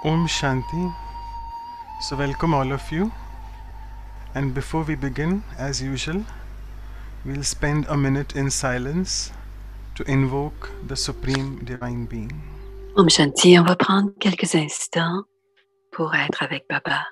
Om Shanti. So, welcome all of you. And before we begin, as usual, we'll spend a minute in silence to invoke the Supreme Divine Being. Om Shanti, on va prendre quelques instants pour être avec Baba.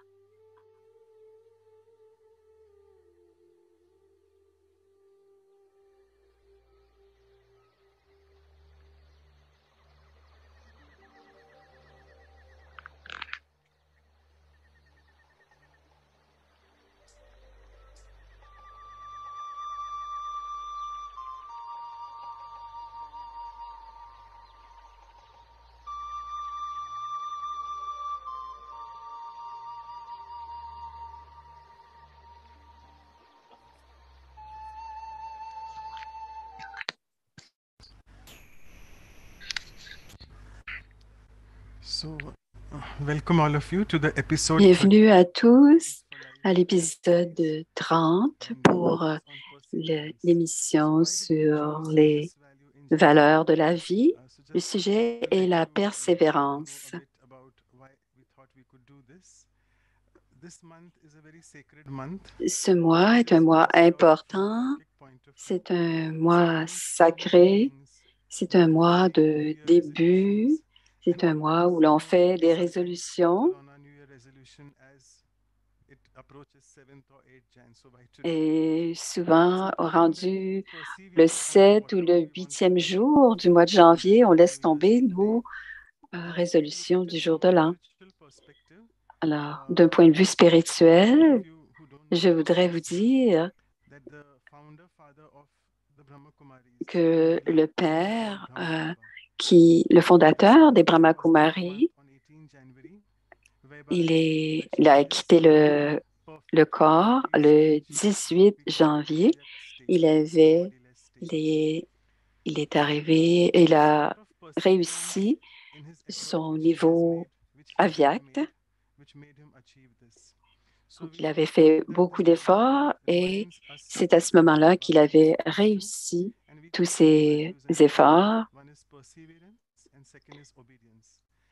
So, welcome all of you to the episode. Bienvenue à tous à l'épisode 30 pour l'émission sur les valeurs de la vie. Le sujet est la persévérance. Ce mois est un mois important. C'est un mois sacré. C'est un mois de début. C'est un mois où l'on fait des résolutions. Et souvent, rendu le 7 ou le 8e jour du mois de janvier, on laisse tomber nos résolutions du jour de l'an. Alors, d'un point de vue spirituel, je voudrais vous dire que le père, le fondateur des Brahma Kumaris, il a quitté le corps le 18 janvier. Il a réussi son niveau avyakt. Il avait fait beaucoup d'efforts et c'est à ce moment-là qu'il avait réussi tous ses efforts.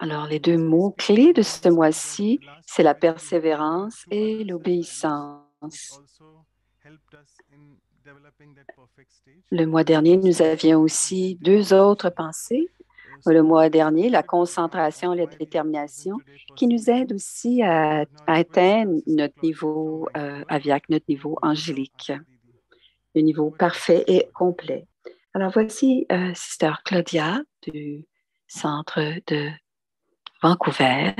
Alors, les deux mots clés de ce mois-ci, c'est la persévérance et l'obéissance. Le mois dernier, nous avions aussi deux autres pensées. Le mois dernier, la concentration et la détermination qui nous aident aussi à atteindre notre niveau avyakt, notre niveau angélique, le niveau parfait et complet. Alors, voici Sister Claudia du centre de Vancouver,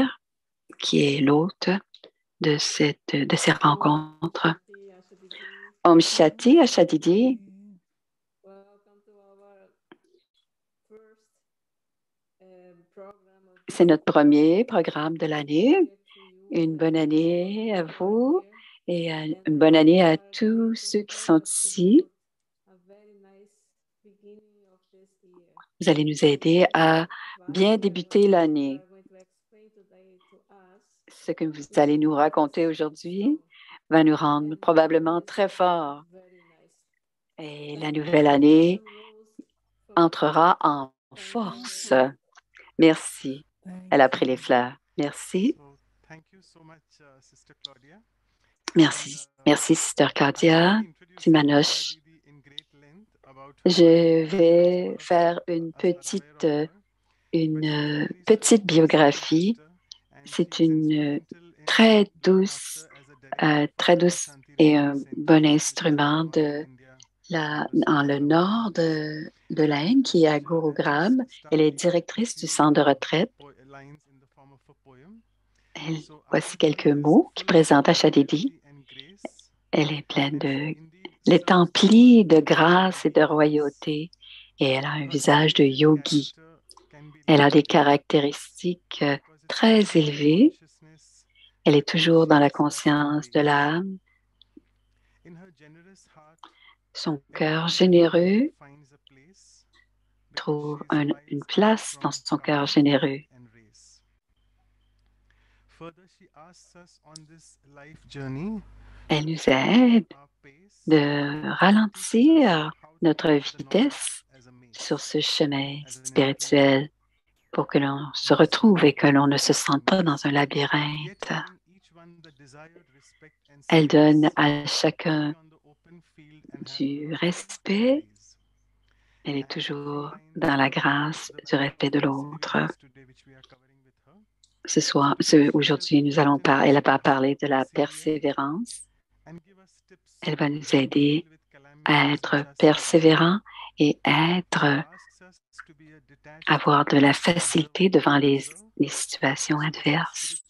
qui est l'hôte de ces rencontres. Om Shanti Ashadidi. C'est notre premier programme de l'année. Une bonne année à vous et une bonne année à tous ceux qui sont ici. Vous allez nous aider à bien débuter l'année. Ce que vous allez nous raconter aujourd'hui va nous rendre probablement très forts. Et la nouvelle année entrera en force. Merci. Elle a pris les fleurs. Merci. Merci, Sister Claudia Timanoche. Je vais faire une petite biographie. C'est une très douce et un bon instrument dans le nord de l'Inde, qui est à Gurugram. Elle est directrice du centre de retraite. Voici quelques mots qui présentent Ashadidi. Elle est emplie de grâce et de royauté et elle a un visage de yogi. Elle a des caractéristiques très élevées. Elle est toujours dans la conscience de l'âme. Son cœur généreux trouve une place dans son cœur généreux. Elle nous aide de ralentir notre vitesse sur ce chemin spirituel pour que l'on se retrouve et que l'on ne se sente pas dans un labyrinthe. Elle donne à chacun du respect. Elle est toujours dans la grâce du respect de l'autre. Aujourd'hui, elle va parler de la persévérance. Elle va nous aider à être persévérants et avoir de la facilité devant les situations adverses.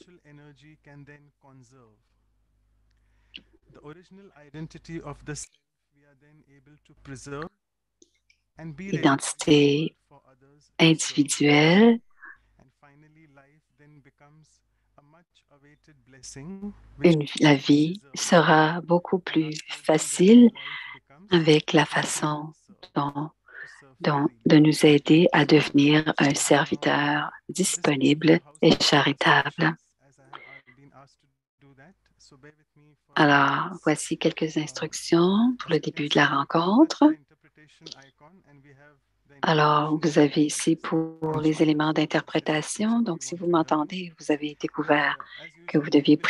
L'identité individuelle. La vie sera beaucoup plus facile avec la façon de nous aider à devenir un serviteur disponible et charitable. Alors, voici quelques instructions pour le début de la rencontre. Alors, vous avez ici pour les éléments d'interprétation. Donc, si vous m'entendez, vous avez découvert que vous deviez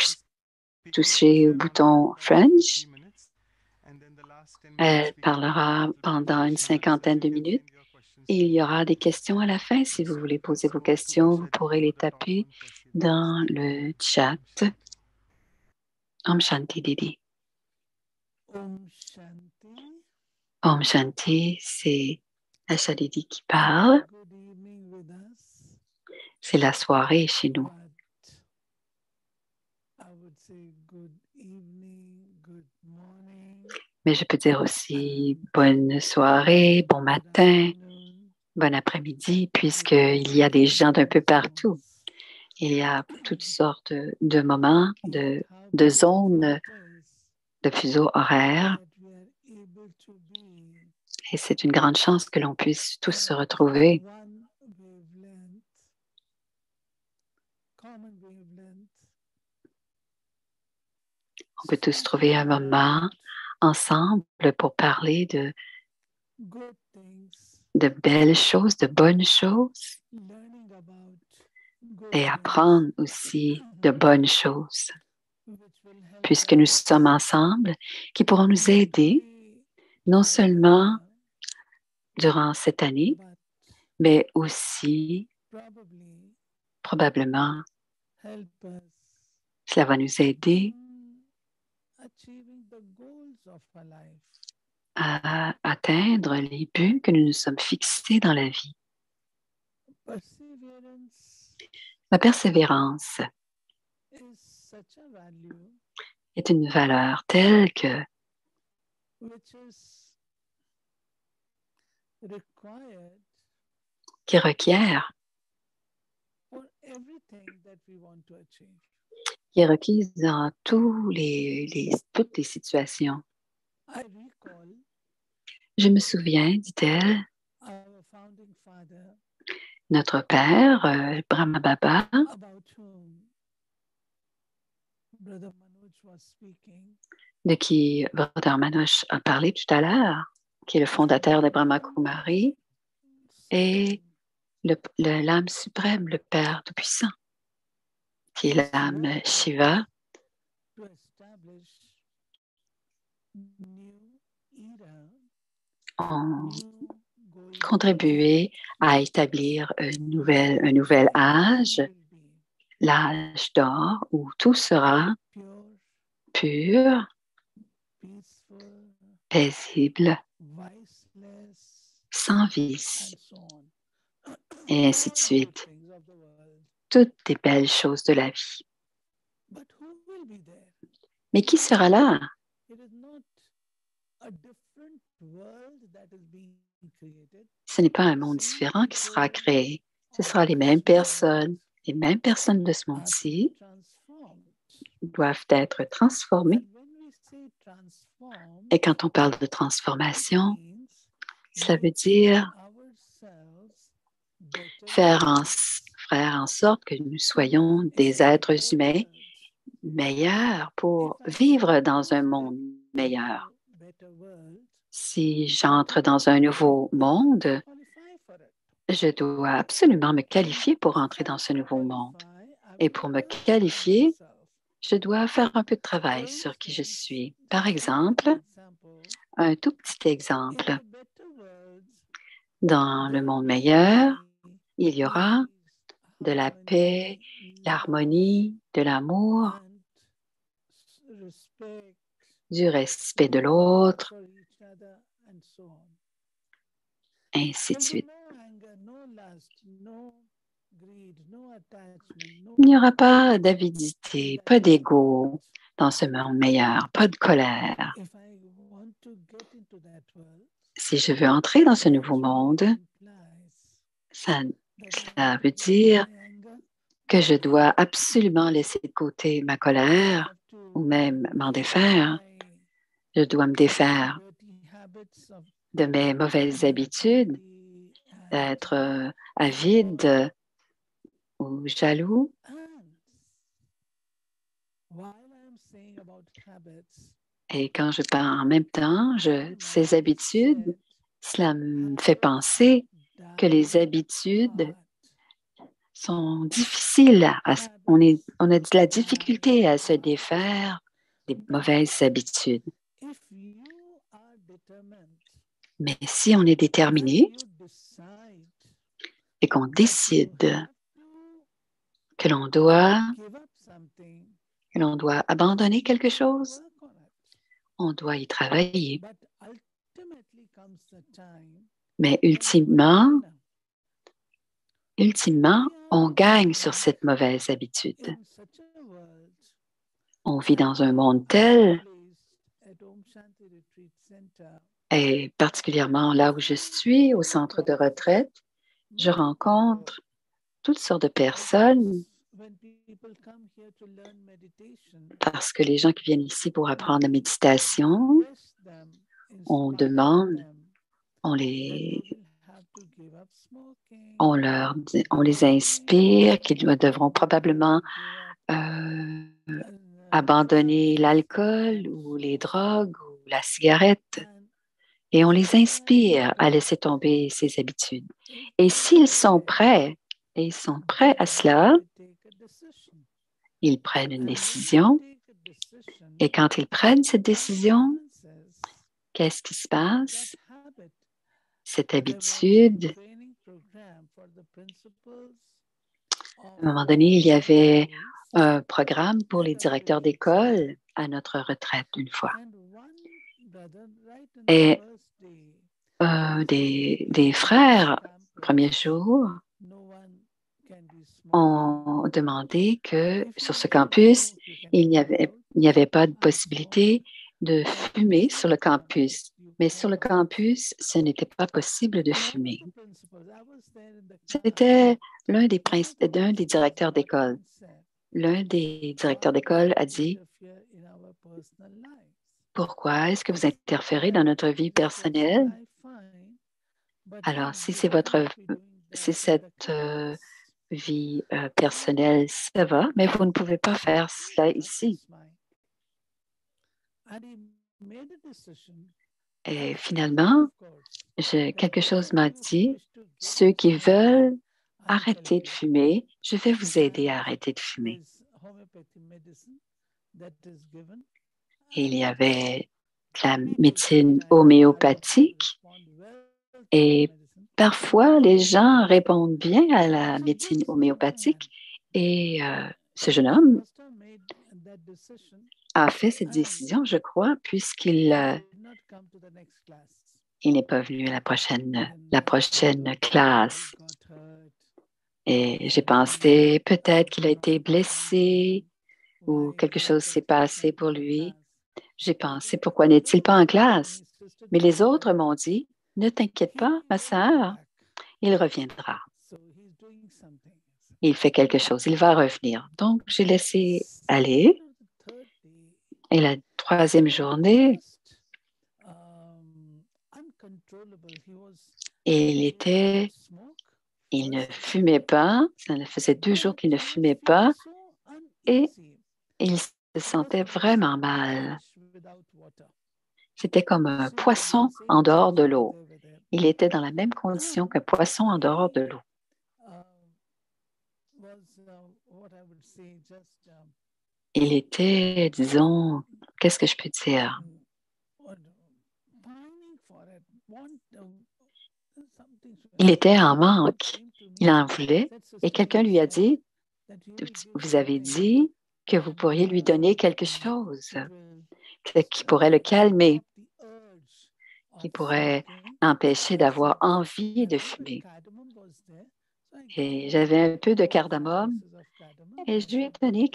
toucher au bouton French. Elle parlera pendant une 50aine de minutes. Et il y aura des questions à la fin. Si vous voulez poser vos questions, vous pourrez les taper dans le chat. Om Shanti Didi. Om Shanti, c'est Asha Didi qui parle. C'est la soirée chez nous. Mais je peux dire aussi bonne soirée, bon matin, bon après-midi, puisqu'il y a des gens d'un peu partout. Il y a toutes sortes de moments, de zones de fuseaux horaires. Et c'est une grande chance que l'on puisse tous se retrouver. On peut tous trouver un moment ensemble pour parler de belles choses, de bonnes choses et apprendre aussi de bonnes choses, puisque nous sommes ensemble, qui pourront nous aider non seulement durant cette année, mais aussi probablement cela va nous aider à atteindre les buts que nous nous sommes fixés dans la vie. La persévérance est une valeur telle que qui requiert, qui est requise dans toutes les situations. Je me souviens, dit-elle, notre père, Brahma Baba, de qui Brother Manoj a parlé tout à l'heure, qui est le fondateur de Brahma Kumari, et l'âme suprême, le Père Tout-Puissant, qui est l'âme Shiva, ont contribué à établir un nouvel âge, l'âge d'or, où tout sera pur, paisible, sans vice, et ainsi de suite. Toutes les belles choses de la vie. Mais qui sera là? Ce n'est pas un monde différent qui sera créé. Ce sera les mêmes personnes de ce monde-ci doivent être transformées. Et quand on parle de transformation, cela veut dire faire en sorte que nous soyons des êtres humains meilleurs pour vivre dans un monde meilleur. Si j'entre dans un nouveau monde, Je dois absolument me qualifier pour entrer dans ce nouveau monde. Et pour me qualifier, je dois faire un peu de travail sur qui je suis. Par exemple, un tout petit exemple. Dans le monde meilleur, il y aura de la paix, l'harmonie, de l'amour, du respect de l'autre, ainsi de suite. Il n'y aura pas d'avidité, pas d'ego dans ce monde meilleur, pas de colère. Si je veux entrer dans ce nouveau monde, cela veut dire que je dois absolument laisser de côté ma colère ou même m'en défaire. Je dois me défaire de mes mauvaises habitudes, d'être avide ou jaloux. Et quand je parle en même temps, ces habitudes, cela me fait penser que les habitudes sont difficiles. On a de la difficulté à se défaire des mauvaises habitudes. Mais si on est déterminé et qu'on décide que l'on doit abandonner quelque chose, on doit y travailler. Mais ultimement, on gagne sur cette mauvaise habitude. On vit dans un monde tel, et particulièrement là où je suis, au centre de retraite, je rencontre toutes sortes de personnes parce que les gens qui viennent ici pour apprendre la méditation, on demande, on les inspire qu'ils devront probablement abandonner l'alcool ou les drogues ou la cigarette. Et on les inspire à laisser tomber ces habitudes. Et s'ils sont prêts, et ils sont prêts à cela, ils prennent une décision. Et quand ils prennent cette décision, qu'est-ce qui se passe? Cette habitude, à un moment donné, il y avait un programme pour les directeurs d'école à notre retraite une fois. Et des frères, le premier jour, ont demandé que sur ce campus, il n'y avait pas de possibilité de fumer sur le campus. Mais sur le campus, ce n'était pas possible de fumer. C'était l'un des directeurs d'école. L'un des directeurs d'école a dit, « Pourquoi est-ce que vous interférez dans notre vie personnelle? Alors, si cette vie personnelle, ça va, mais vous ne pouvez pas faire cela ici. » Et finalement, quelque chose m'a dit, ceux qui veulent arrêter de fumer, je vais vous aider à arrêter de fumer. Et il y avait de la médecine homéopathique et parfois les gens répondent bien à la médecine homéopathique et ce jeune homme a fait cette décision, je crois, puisqu'il n'est pas venu à la prochaine classe. Et j'ai pensé peut-être qu'il a été blessé ou quelque chose s'est passé pour lui. J'ai pensé, pourquoi n'est-il pas en classe? Mais les autres m'ont dit, ne t'inquiète pas, ma sœur, il reviendra. Il fait quelque chose, il va revenir. Donc, j'ai laissé aller. Et la troisième journée, il ne fumait pas. Ça faisait 2 jours qu'il ne fumait pas et il se sentait vraiment mal. C'était comme un poisson en dehors de l'eau. Il était dans la même condition qu'un poisson en dehors de l'eau. Il était, disons, qu'est-ce que je peux dire? Il était en manque. Il en voulait. Et quelqu'un lui a dit, vous avez dit que vous pourriez lui donner quelque chose qui pourrait le calmer, qui pourrait l'empêcher d'avoir envie de fumer. Et j'avais un peu de cardamome et je lui ai donné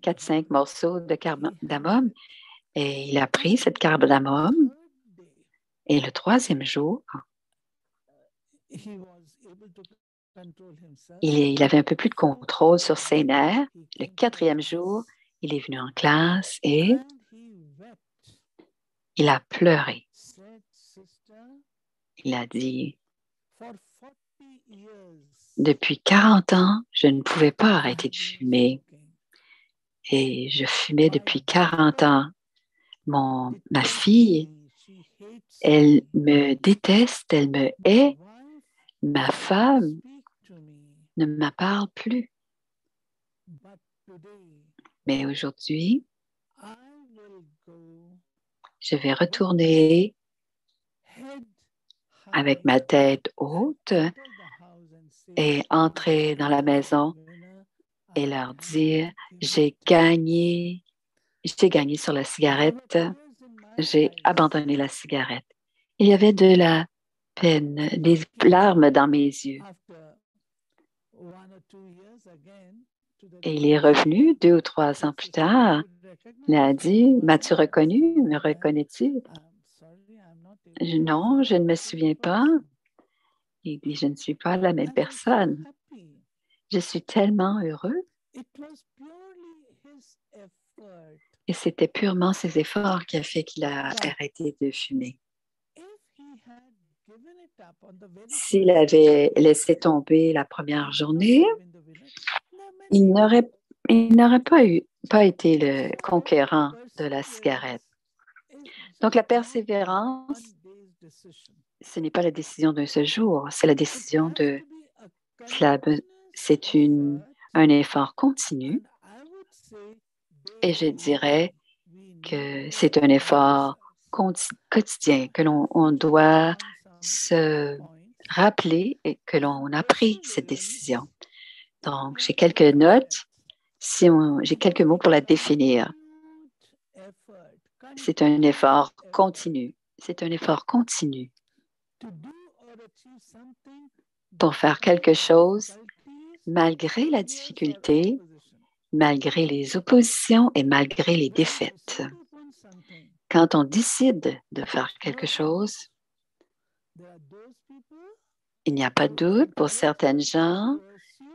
4-5 morceaux de cardamome et il a pris cette cardamome et le 3e jour, il avait un peu plus de contrôle sur ses nerfs. Le 4e jour, il est venu en classe et il a pleuré. Il a dit, depuis 40 ans, je ne pouvais pas arrêter de fumer. Et je fumais depuis 40 ans. Ma fille, elle me déteste, elle me hait. Ma femme ne me parle plus. Mais aujourd'hui, je vais retourner avec ma tête haute et entrer dans la maison et leur dire, j'ai gagné sur la cigarette, j'ai abandonné la cigarette. Il y avait de la peine, des larmes dans mes yeux. Et il est revenu 2 ou 3 ans plus tard. Il a dit, m'as-tu reconnu? Me reconnais-tu? Non, je ne me souviens pas. Il dit, je ne suis pas la même personne. Je suis tellement heureux. Et c'était purement ses efforts qui a fait qu'il a arrêté de fumer. S'il avait laissé tomber la première journée, il n'aurait pas été le conquérant de la cigarette. Donc, la persévérance, ce n'est pas la décision d'un seul jour, c'est la décision c'est un effort continu. Et je dirais que c'est un effort quotidien, que on doit se rappeler et que l'on a pris cette décision. Donc, j'ai quelques notes. J'ai quelques mots pour la définir. C'est un effort continu. C'est un effort continu pour faire quelque chose malgré la difficulté, malgré les oppositions et malgré les défaites. Quand on décide de faire quelque chose, il n'y a pas de doute pour certaines gens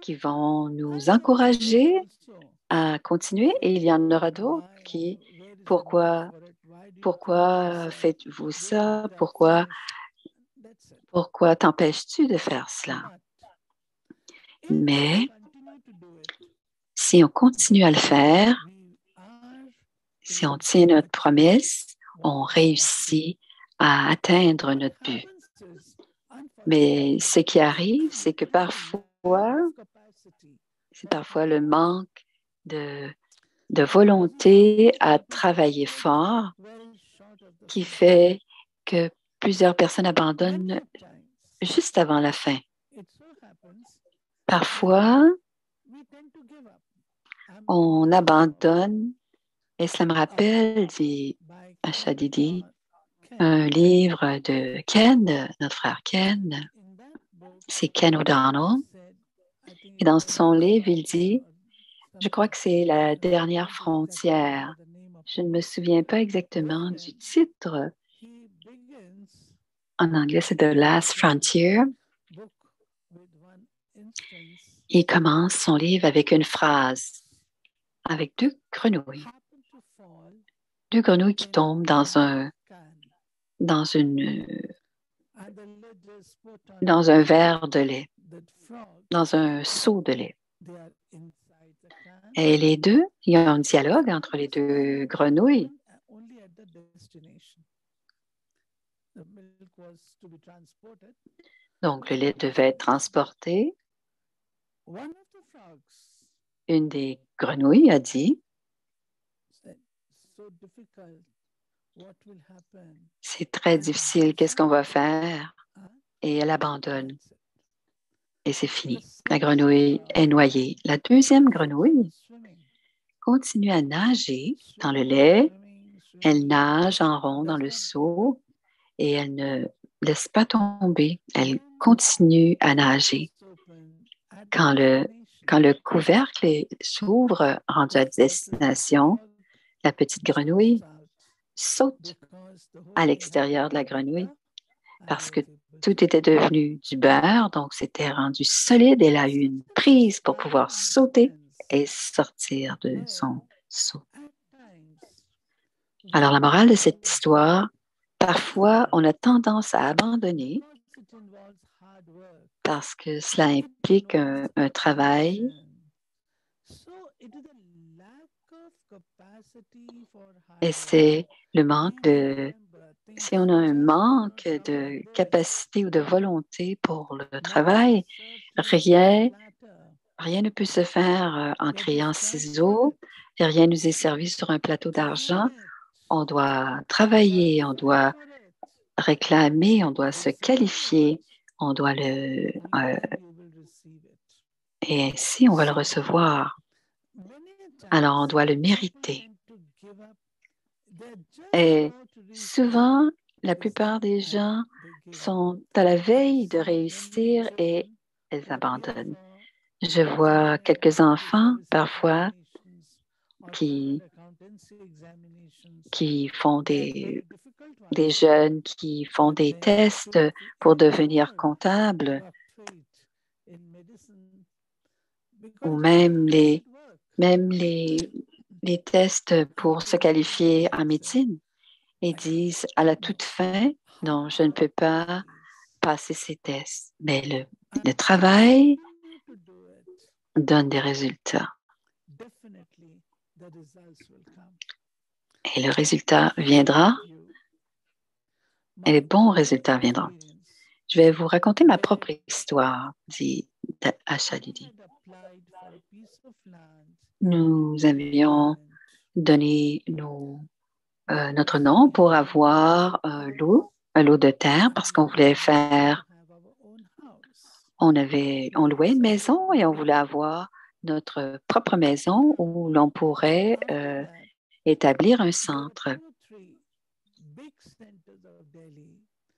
qui vont nous encourager à continuer et il y en aura d'autres qui, pourquoi faites-vous ça? Pourquoi t'empêches-tu de faire cela? Mais si on continue à le faire, si on tient notre promesse, on réussit à atteindre notre but. Mais ce qui arrive, c'est que c'est parfois le manque de volonté à travailler fort qui fait que plusieurs personnes abandonnent juste avant la fin. Parfois, on abandonne, et cela me rappelle, dit Achadidi, un livre de Ken, notre frère Ken, c'est Ken O'Donnell. Et dans son livre, il dit, je crois que c'est la dernière frontière. Je ne me souviens pas exactement du titre. En anglais, c'est The Last Frontier. Il commence son livre avec une phrase, avec 2 grenouilles. 2 grenouilles qui tombent dans un verre de lait, dans un seau de lait. Et les deux, il y a un dialogue entre les 2 grenouilles. Donc, le lait devait être transporté. Une des grenouilles a dit, c'est très difficile, qu'est-ce qu'on va faire? Et elle abandonne. Et c'est fini. La grenouille est noyée. La deuxième grenouille continue à nager dans le lait. Elle nage en rond dans le seau et elle ne laisse pas tomber. Elle continue à nager. Quand le couvercle s'ouvre, rendu à destination, la petite grenouille saute à l'extérieur de la grenouille parce que tout était devenu du beurre, donc c'était rendu solide. Elle a eu une prise pour pouvoir sauter et sortir de son seau. Alors, la morale de cette histoire, parfois, on a tendance à abandonner parce que cela implique un travail. Et c'est le manque de... Si on a un manque de capacité ou de volonté pour le travail, rien ne peut se faire en criant ciseaux et rien nous est servi sur un plateau d'argent. On doit travailler, on doit réclamer, on doit se qualifier, on doit et ainsi on va le recevoir. Alors on doit le mériter. Et souvent, la plupart des gens sont à la veille de réussir et elles abandonnent. Je vois quelques enfants parfois qui font des jeunes qui font des tests pour devenir comptables ou même les tests pour se qualifier en médecine et disent à la toute fin, non, je ne peux pas passer ces tests. Mais le travail donne des résultats. Et le résultat viendra et les bons résultats viendront. Je vais vous raconter ma propre histoire, dit Asha Didi. Nous avions donné notre nom pour avoir un lot de terre parce qu'on voulait faire, on louait une maison et on voulait avoir notre propre maison où l'on pourrait établir un centre.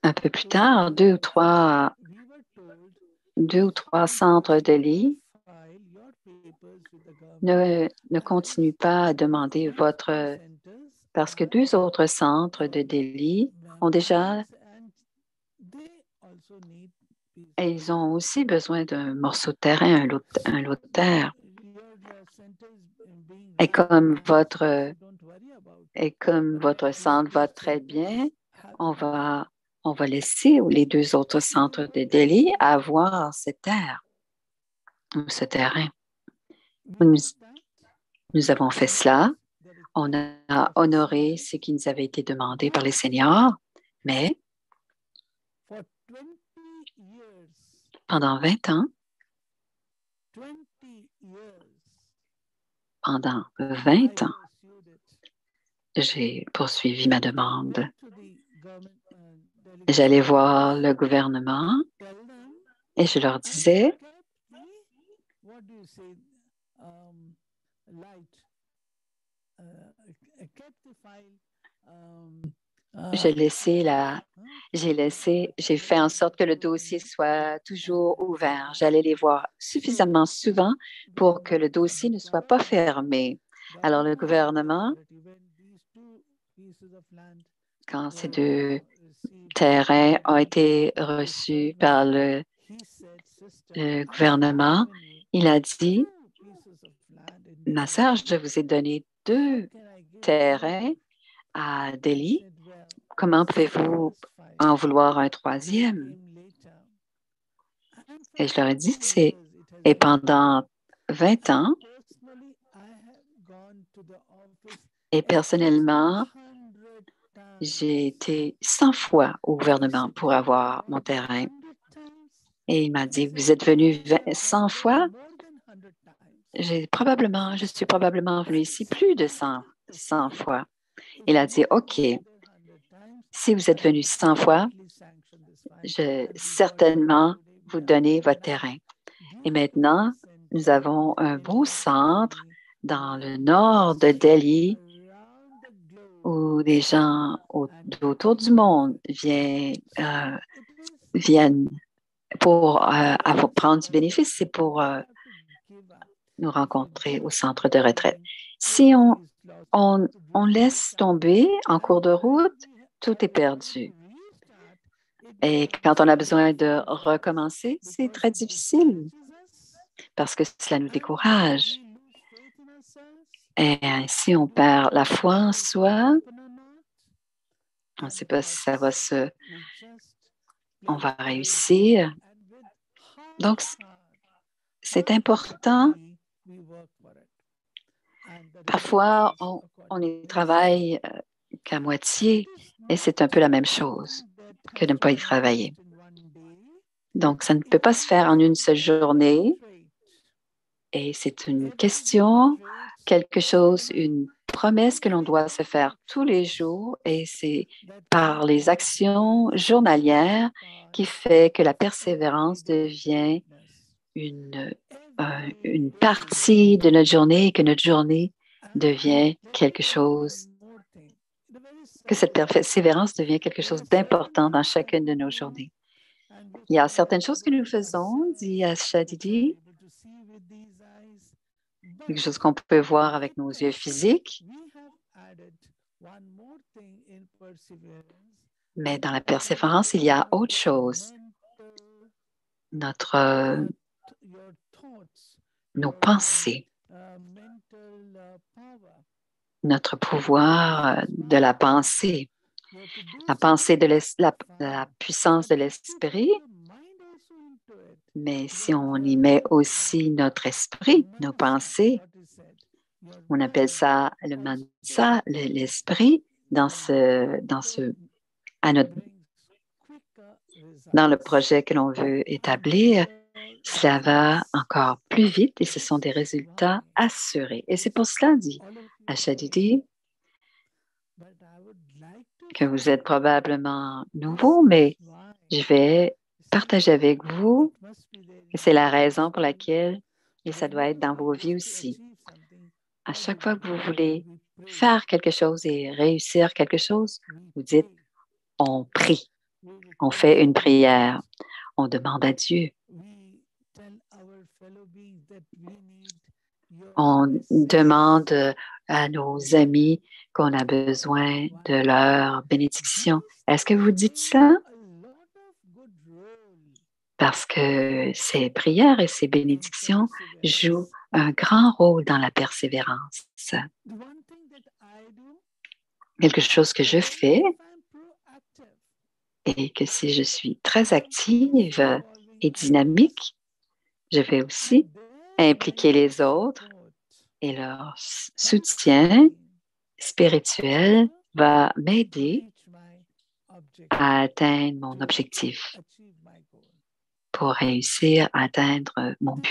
Un peu plus tard, deux ou trois centres de Delhi ne continuent pas à demander parce que deux autres centres de Delhi ont déjà, et ils ont aussi besoin d'un morceau de terrain, un lot de terre. Et comme votre centre va très bien, on va laisser les deux autres centres de Delhi avoir cette terre ou ce terrain. Nous avons fait cela. On a honoré ce qui nous avait été demandé par les seniors, mais pendant 20 ans, j'ai poursuivi ma demande. J'allais voir le gouvernement et je leur disais, j'ai fait en sorte que le dossier soit toujours ouvert. J'allais les voir suffisamment souvent pour que le dossier ne soit pas fermé. Alors, le gouvernement, quand ces deux terrains ont été reçus par le gouvernement, il a dit, ma sœur, je vous ai donné 2 terrains à Delhi. Comment pouvez-vous en vouloir un 3e? Et je leur ai dit, et pendant 20 ans, et personnellement, J'ai été 100 fois au gouvernement pour avoir mon terrain. Et il m'a dit, vous êtes venu 100 fois? Je suis probablement venu ici plus de 100 fois. Il a dit, OK, si vous êtes venu 100 fois, je certainement vous donner votre terrain. Et maintenant, nous avons un beau centre dans le nord de Delhi où des gens autour du monde viennent pour prendre du bénéfice. C'est pour nous rencontrer au centre de retraite. Si on laisse tomber en cours de route, tout est perdu. Et quand on a besoin de recommencer, c'est très difficile parce que cela nous décourage. Et si on perd la foi en soi, on ne sait pas si on va réussir. Donc, c'est important. Parfois, on y travaille qu'à moitié et c'est un peu la même chose que de ne pas y travailler. Donc, ça ne peut pas se faire en une seule journée et c'est une question, quelque chose, une promesse que l'on doit se faire tous les jours et c'est par les actions journalières qui fait que la persévérance devient une partie de notre journée et que notre journée devient quelque chose, que cette persévérance devient quelque chose d'important dans chacune de nos journées. Il y a certaines choses que nous faisons, dit Asha Didi, quelque chose qu'on peut voir avec nos yeux physiques, mais dans la persévérance, il y a autre chose. Nos pensées, notre pouvoir de la pensée la puissance de l'esprit, mais si on y met aussi notre esprit, nos pensées, on appelle ça le mansa, l'esprit, dans le projet que l'on veut établir, cela va encore plus vite et ce sont des résultats assurés. Et c'est pour cela, dit Asha Didi, que vous êtes probablement nouveau, mais je vais partager avec vous, et c'est la raison pour laquelle, et ça doit être dans vos vies aussi. À chaque fois que vous voulez faire quelque chose et réussir quelque chose, vous dites, on prie, on fait une prière, on demande à Dieu. On demande à nos amis qu'on a besoin de leur bénédiction. Est-ce que vous dites ça? Parce que ces prières et ces bénédictions jouent un grand rôle dans la persévérance. Quelque chose que je fais et que si je suis très active et dynamique, je vais aussi impliquer les autres et leur soutien spirituel va m'aider à atteindre mon objectif pour réussir à atteindre mon but.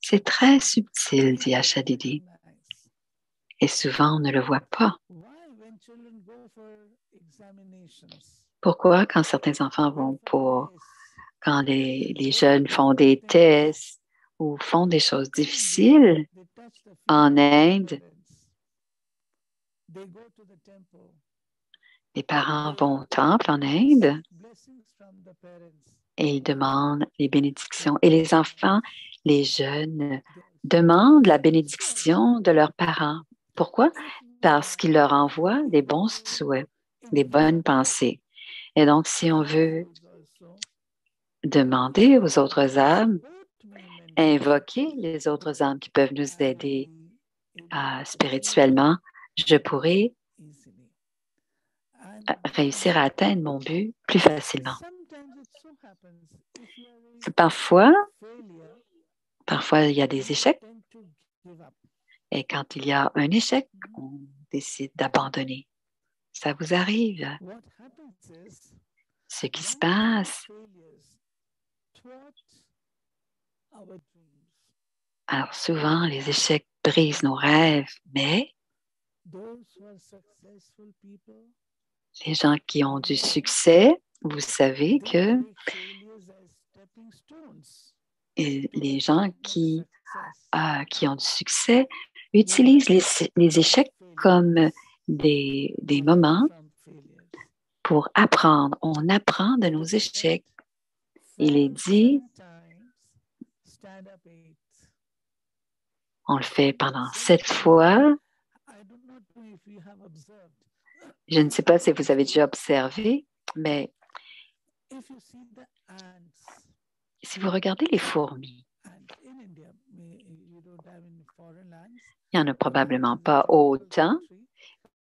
C'est très subtil, dit Asha Didi, et souvent on ne le voit pas. Pourquoi, quand certains enfants quand les jeunes font des tests ou font des choses difficiles en Inde, les parents vont au temple en Inde et ils demandent les bénédictions. Et les enfants, les jeunes, demandent la bénédiction de leurs parents. Pourquoi? Parce qu'ils leur envoient des bons souhaits, des bonnes pensées. Et donc, si on veut demander aux autres âmes, invoquer les autres âmes qui peuvent nous aider spirituellement, je pourrai réussir à atteindre mon but plus facilement. Parfois, il y a des échecs. Et quand il y a un échec, on décide d'abandonner. ça vous arrive. Ce qui se passe, alors souvent, les échecs brisent nos rêves, mais les gens qui ont du succès, vous savez que les gens qui ont du succès utilisent les échecs comme des moments pour apprendre. On apprend de nos échecs. Il est dit, on le fait pendant 7 fois. Je ne sais pas si vous avez déjà observé, mais si vous regardez les fourmis, il n'y en a probablement pas autant,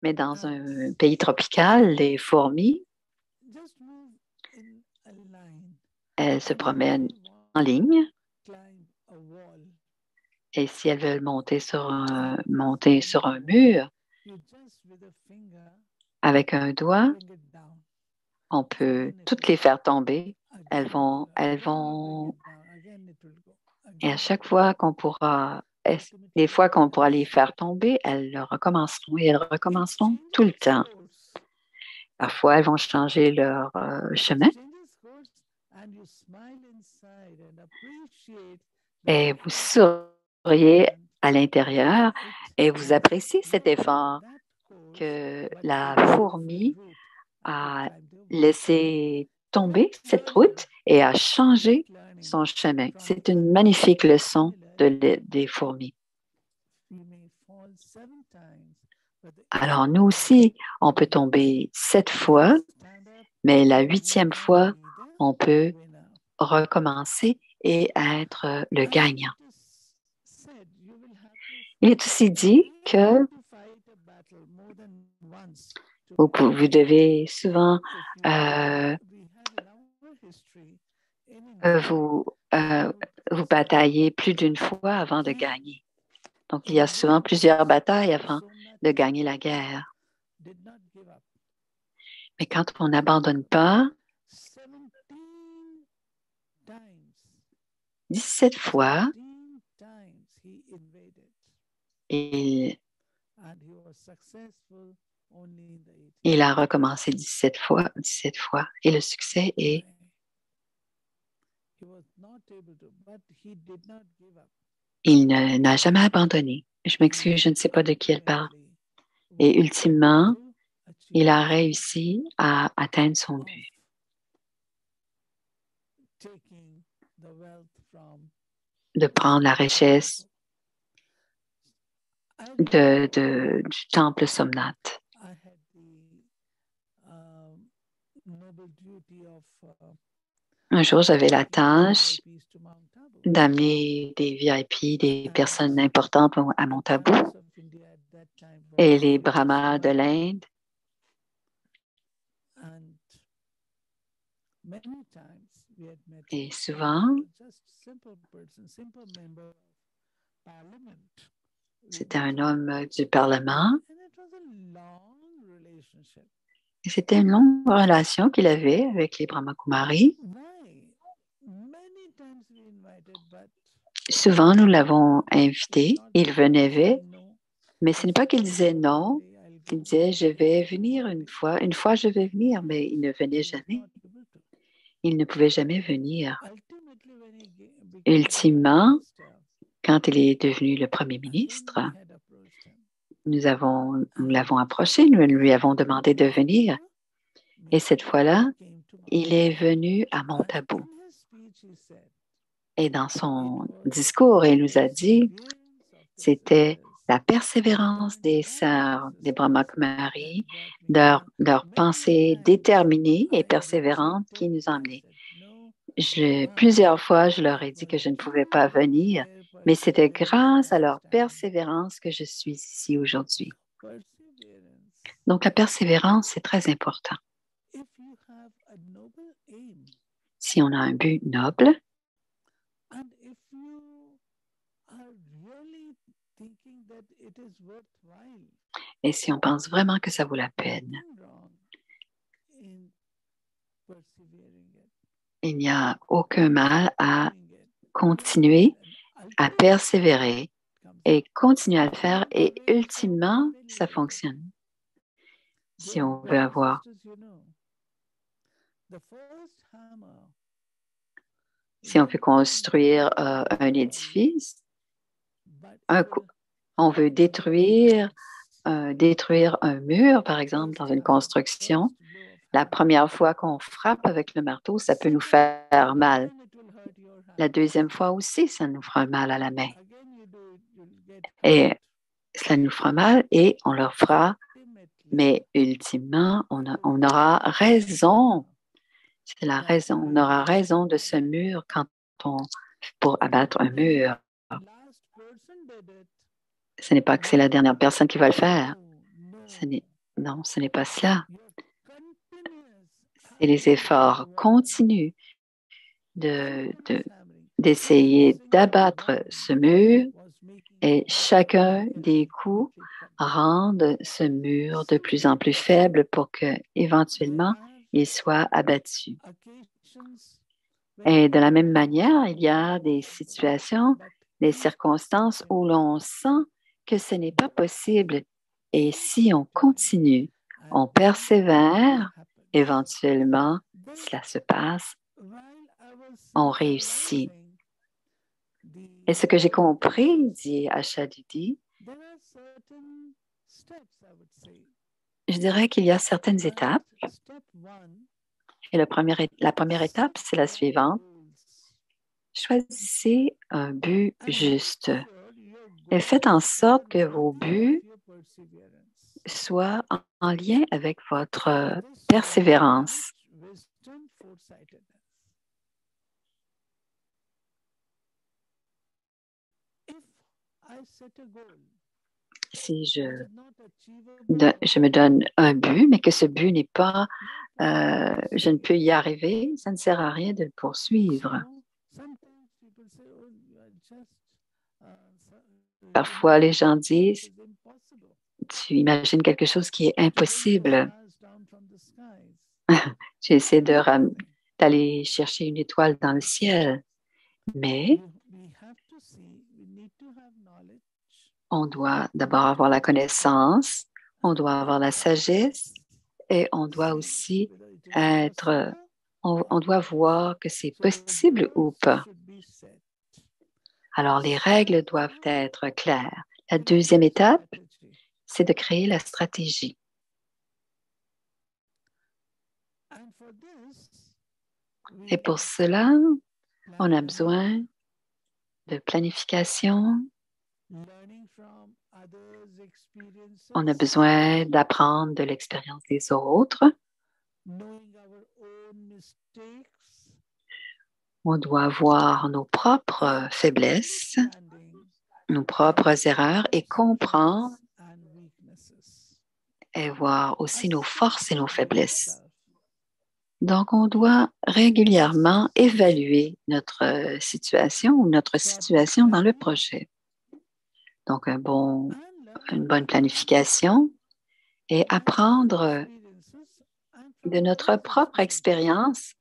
mais dans un pays tropical, les fourmis, elles se promènent en ligne et si elles veulent monter sur un mur, avec un doigt, on peut toutes les faire tomber. Et à chaque fois les fois qu'on pourra les faire tomber, elles recommenceront et elles recommenceront tout le temps. Parfois, elles vont changer leur chemin et vous souriez à l'intérieur et vous appréciez cet effort que la fourmi a laissé tomber cette route et a changé son chemin. C'est une magnifique leçon des fourmis. Alors, nous aussi, on peut tomber 7 fois, mais la 8e fois, on peut recommencer et être le gagnant. Il est aussi dit que vous devez souvent vous batailler plus d'une fois avant de gagner. Donc, il y a souvent plusieurs batailles avant de gagner la guerre. Mais quand on n'abandonne pas, 17 fois, il a recommencé 17 fois, et le succès est il n'a jamais abandonné. Je m'excuse, je ne sais pas de qui elle parle. Et ultimement, il a réussi à atteindre son but. De prendre la richesse du temple Somnath. Un jour, j'avais la tâche d'amener des VIP, des personnes importantes à Mount Abu et les brahmas de l'Inde. Et souvent, c'était un homme du Parlement. Et c'était une longue relation qu'il avait avec les Brahmakumaris. Souvent, nous l'avons invité. Il venait, mais ce n'est pas qu'il disait non. Il disait, je vais venir une fois. Une fois, je vais venir, mais il ne venait jamais. Il ne pouvait jamais venir. Ultimement, quand il est devenu le premier ministre, nous l'avons approché, nous lui avons demandé de venir. Et cette fois-là, il est venu à Mount Abu. Et dans son discours, il nous a dit, c'était la persévérance des sœurs, des Brahmakumaris, leur pensée déterminée et persévérante qui nous a emmenés. Plusieurs fois, je leur ai dit que je ne pouvais pas venir, mais c'était grâce à leur persévérance que je suis ici aujourd'hui. Donc, la persévérance, c'est très important. Si on a un but noble, Et si on pense vraiment que ça vaut la peine, il n'y a aucun mal à continuer, à persévérer et continuer à le faire et ultimement, ça fonctionne. Si on veut avoir si on veut construire un édifice, on veut détruire un mur, par exemple, dans une construction. La première fois qu'on frappe avec le marteau, ça peut nous faire mal. La deuxième fois aussi, ça nous fera mal à la main. Et cela nous fera mal et on leur fera, mais ultimement, on aura raison. C'est la raison. On aura raison de ce mur pour abattre un mur. Ce n'est pas que c'est la dernière personne qui va le faire. Non, ce n'est pas cela. C'est les efforts continus d'essayer d'abattre ce mur et chacun des coups rendent ce mur de plus en plus faible pour que éventuellement il soit abattu. Et de la même manière, il y a des situations, des circonstances où l'on sent que ce n'est pas possible. Et si on continue, on persévère, éventuellement, cela se passe, on réussit. Et ce que j'ai compris, dit Asha Didi, je dirais qu'il y a certaines étapes. Et la première étape, c'est la suivante. Choisissez un but juste et faites en sorte que vos buts soient en lien avec votre persévérance. Si je me donne un but, mais que ce but n'est pas, je ne peux y arriver, ça ne sert à rien de le poursuivre. Parfois, les gens disent, tu imagines quelque chose qui est impossible. J'essaie d'aller chercher une étoile dans le ciel, mais on doit d'abord avoir la connaissance, on doit avoir la sagesse et on doit aussi on doit voir que c'est possible ou pas. Alors, les règles doivent être claires. La deuxième étape, c'est de créer la stratégie. Et pour cela, on a besoin de planification. On a besoin d'apprendre de l'expérience des autres. On doit voir nos propres faiblesses, nos propres erreurs et comprendre et voir aussi nos forces et nos faiblesses. Donc, on doit régulièrement évaluer notre situation ou notre situation dans le projet. Donc, une bonne planification et apprendre de notre propre expérience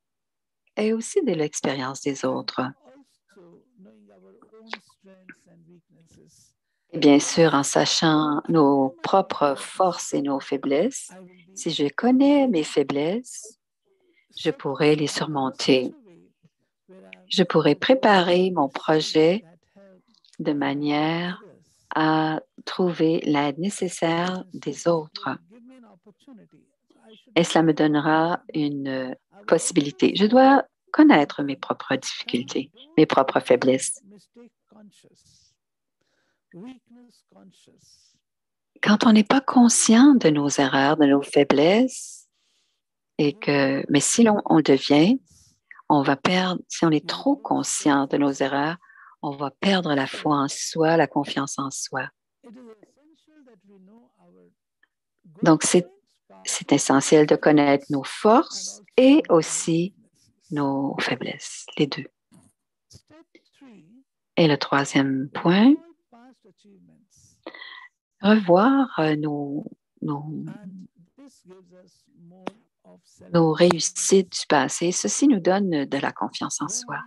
et aussi de l'expérience des autres. Et bien sûr, en sachant nos propres forces et nos faiblesses, si je connais mes faiblesses, je pourrai les surmonter. Je pourrai préparer mon projet de manière à trouver l'aide nécessaire des autres. Et cela me donnera une possibilité. Je dois connaître mes propres difficultés, mes propres faiblesses. Quand on n'est pas conscient de nos erreurs, de nos faiblesses, mais si on le devient, on va perdre, si on est trop conscient de nos erreurs, on va perdre la foi en soi, la confiance en soi. Donc, c'est essentiel de connaître nos forces et aussi nos faiblesses, les deux. Et le troisième point, revoir nos réussites du passé. Ceci nous donne de la confiance en soi.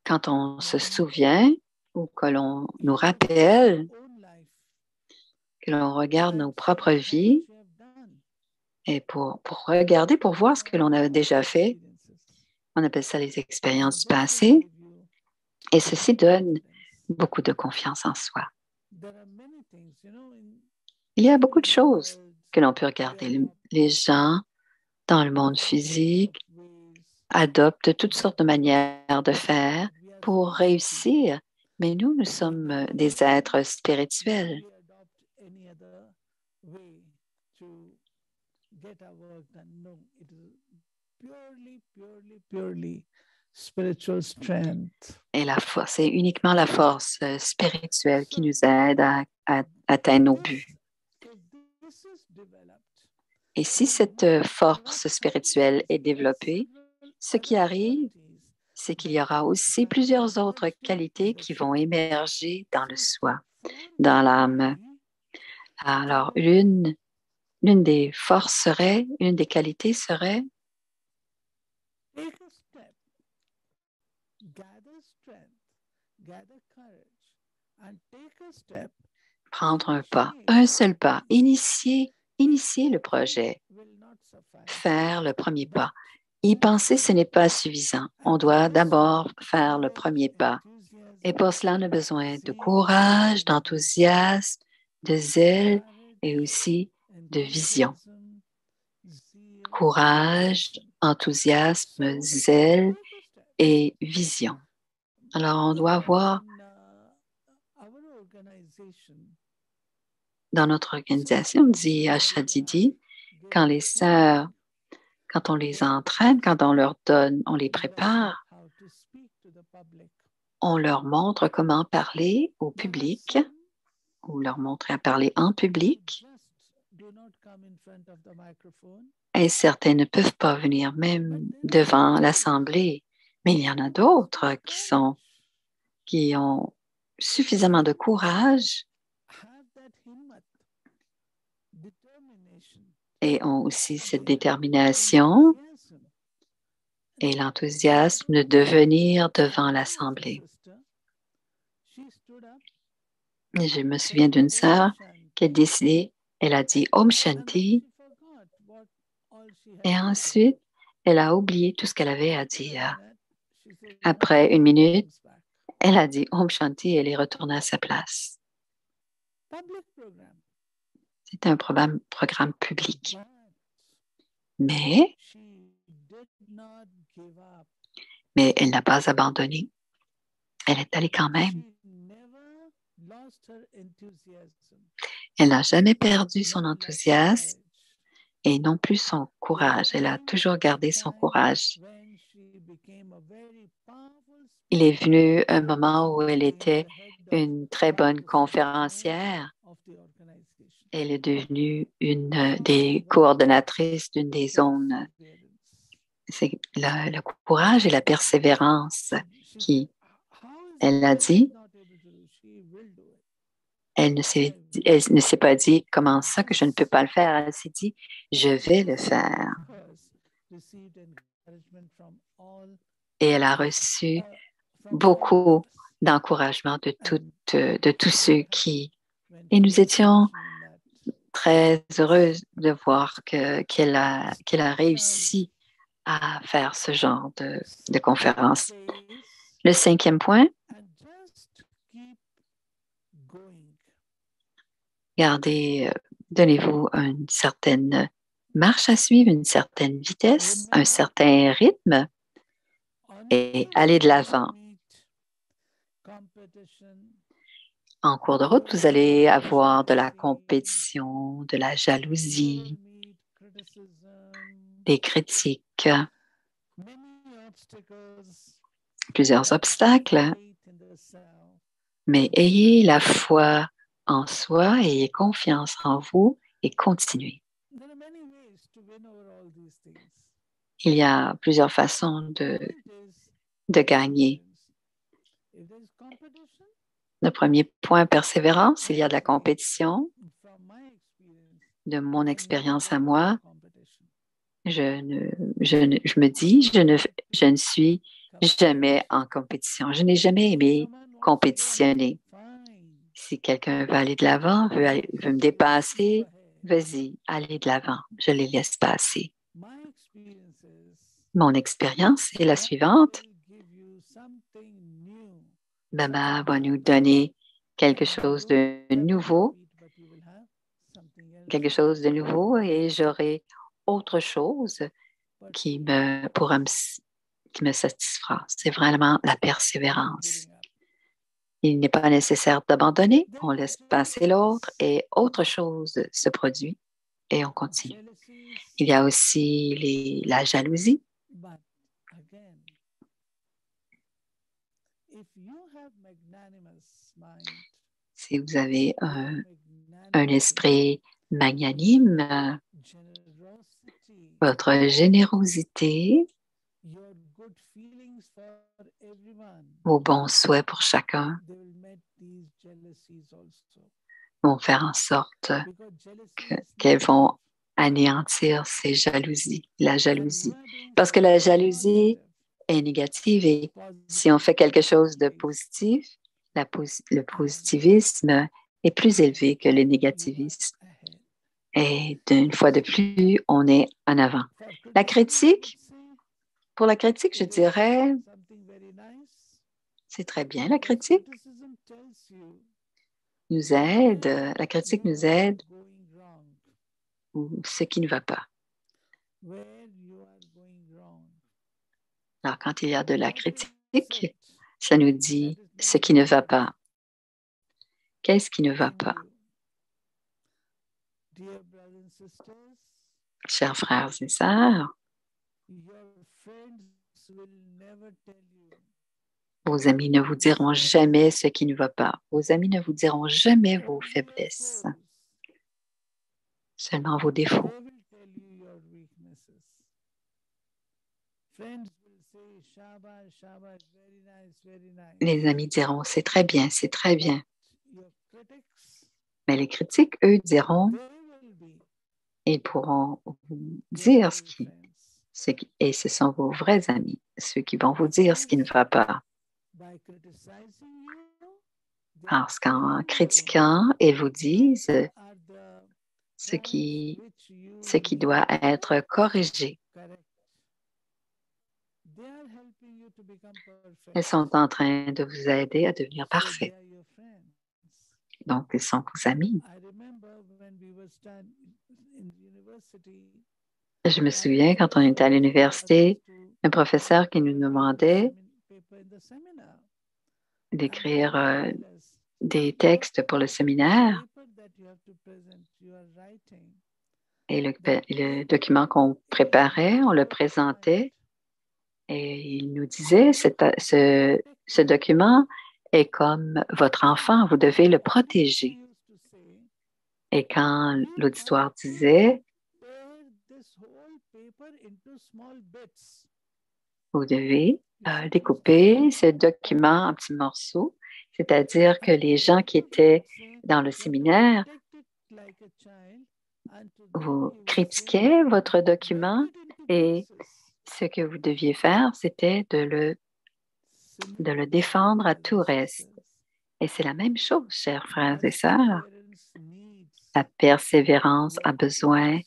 Quand on se souvient ou que l'on nous rappelle, que l'on regarde nos propres vies et pour regarder, pour voir ce que l'on a déjà fait, on appelle ça les expériences du passé, et ceci donne beaucoup de confiance en soi. Il y a beaucoup de choses que l'on peut regarder. Les gens dans le monde physique adoptent toutes sortes de manières de faire pour réussir, mais nous sommes des êtres spirituels. Et la force, c'est uniquement la force spirituelle qui nous aide à atteindre nos buts. Et si cette force spirituelle est développée, ce qui arrive, c'est qu'il y aura aussi plusieurs autres qualités qui vont émerger dans le soi, dans l'âme. Alors, l'une des forces serait, une des qualités serait prendre un pas, un seul pas, initier le projet, faire le premier pas. Y penser, ce n'est pas suffisant. On doit d'abord faire le premier pas. Et pour cela, on a besoin de courage, d'enthousiasme, de zèle et aussi de vision. Courage, enthousiasme, zèle et vision. Alors, on doit avoir dans notre organisation, dit Ashadidi, quand les sœurs, quand on les entraîne, quand on leur donne, on les prépare, on leur montre comment parler au public, ou leur montrer à parler en public. Et certains ne peuvent pas venir même devant l'Assemblée, mais il y en a d'autres qui ont suffisamment de courage et ont aussi cette détermination et l'enthousiasme de venir devant l'Assemblée. Je me souviens d'une sœur qui a décidé, elle a dit Om Shanti, et ensuite, elle a oublié tout ce qu'elle avait à dire. Après une minute, elle a dit Om Shanti et elle est retournée à sa place. C'est un programme public. Mais elle n'a pas abandonné. Elle est allée quand même. Elle n'a jamais perdu son enthousiasme et non plus son courage. Elle a toujours gardé son courage. Il est venu un moment où elle était une très bonne conférencière. Elle est devenue une des coordonnatrices d'une des zones. C'est le courage et la persévérance qui, elle a dit, elle ne s'est pas dit comment ça que je ne peux pas le faire. Elle s'est dit, je vais le faire. Et elle a reçu beaucoup d'encouragement de tous ceux qui... Et nous étions très heureuses de voir qu'elle a réussi à faire ce genre de conférence. Le 5e point, donnez-vous une certaine marche à suivre, une certaine vitesse, un certain rythme et allez de l'avant. En cours de route, vous allez avoir de la compétition, de la jalousie, des critiques, plusieurs obstacles, mais ayez la foi en soi, ayez confiance en vous et continuez. Il y a plusieurs façons de gagner. Le premier point, persévérance, il y a de la compétition. De mon expérience à moi, je me dis, je ne suis jamais en compétition. Je n'ai jamais aimé compétitionner. Si quelqu'un veut aller de l'avant, veut me dépasser, vas-y, allez de l'avant. Je les laisse passer. Mon expérience est la suivante. Baba va nous donner quelque chose de nouveau, et j'aurai autre chose qui me satisfera. C'est vraiment la persévérance. Il n'est pas nécessaire d'abandonner, on laisse passer l'autre et autre chose se produit et on continue. Il y a aussi la jalousie. Si vous avez un esprit magnanime, votre générosité, vos bons souhaits pour chacun vont faire en sorte qu'elles vont anéantir ces jalousies, la jalousie. Parce que la jalousie est négative et si on fait quelque chose de positif, le positivisme est plus élevé que le négativisme. Et d'une fois de plus, on est en avant. La critique, pour la critique, je dirais, c'est très bien, la critique nous aide, la critique nous aide ou ce qui ne va pas. Alors, quand il y a de la critique, ça nous dit ce qui ne va pas. Qu'est-ce qui ne va pas? Chers frères et sœurs, vos amis ne vous diront jamais ce qui ne va pas. Vos amis ne vous diront jamais vos faiblesses, seulement vos défauts. Les amis diront, c'est très bien, c'est très bien. Mais les critiques, eux, diront, ils pourront vous dire et ce sont vos vrais amis, ceux qui vont vous dire ce qui ne va pas. Parce qu'en critiquant, ils vous disent ce qui doit être corrigé. Elles sont en train de vous aider à devenir parfait. Donc, ils sont vos amis. Je me souviens, quand on était à l'université, un professeur qui nous demandait d'écrire des textes pour le séminaire. Et le document qu'on préparait, on le présentait et il nous disait, ce document est comme votre enfant, vous devez le protéger. Et quand l'auditoire disait, vous devez découper ce document en petits morceaux, c'est-à-dire que les gens qui étaient dans le séminaire vous critiquaient votre document et ce que vous deviez faire, c'était de le défendre à tout reste. Et c'est la même chose, chers frères et sœurs. La persévérance a besoin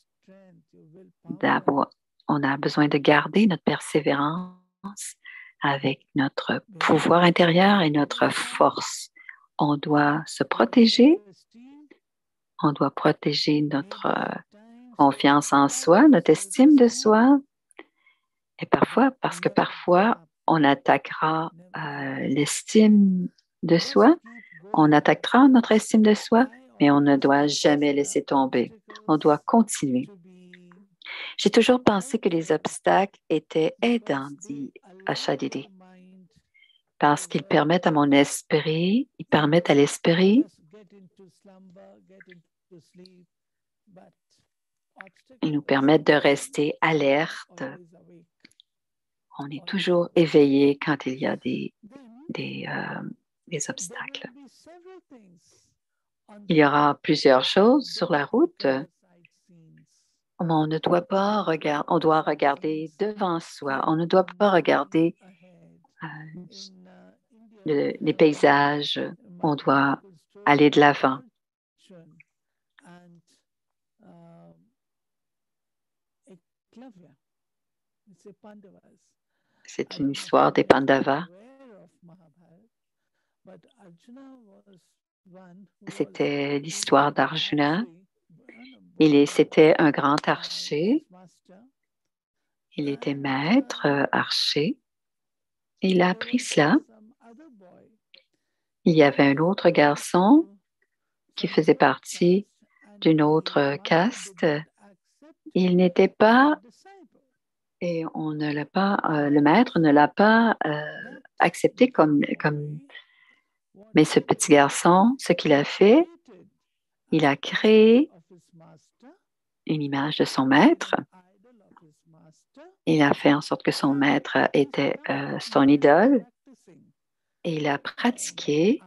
on a besoin de garder notre persévérance avec notre pouvoir intérieur et notre force. On doit se protéger. On doit protéger notre confiance en soi, notre estime de soi. Et parce que parfois, on attaquera l'estime de soi, on attaquera notre estime de soi, mais on ne doit jamais laisser tomber. On doit continuer. J'ai toujours pensé que les obstacles étaient aidants, dit Ashadidi, parce qu'ils permettent à mon esprit, ils permettent à l'esprit ils nous permettent de rester alerte. On est toujours éveillé quand il y a des des obstacles. Il y aura plusieurs choses sur la route. On ne doit pas regarder, on doit regarder devant soi. On ne doit pas regarder les paysages. On doit aller de l'avant. C'est une histoire des Pandavas. C'était l'histoire d'Arjuna. C'était un grand archer. Il était maître archer. Il a appris cela. Il y avait un autre garçon qui faisait partie d'une autre caste. Il n'était pas, et on ne l'a pas, le maître ne l'a pas accepté comme. Mais ce petit garçon, ce qu'il a fait, il a créé une image de son maître. Il a fait en sorte que son maître était son idole. Et il a pratiqué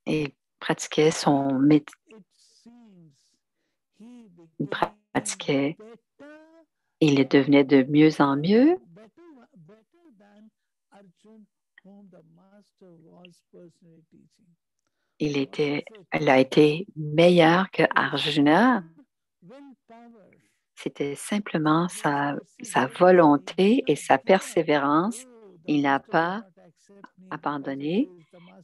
et pratiquait son métier. Il pratiquait. Il devenait de mieux en mieux. Elle a été meilleur que Arjuna. C'était simplement sa volonté et sa persévérance. Il n'a pas abandonné.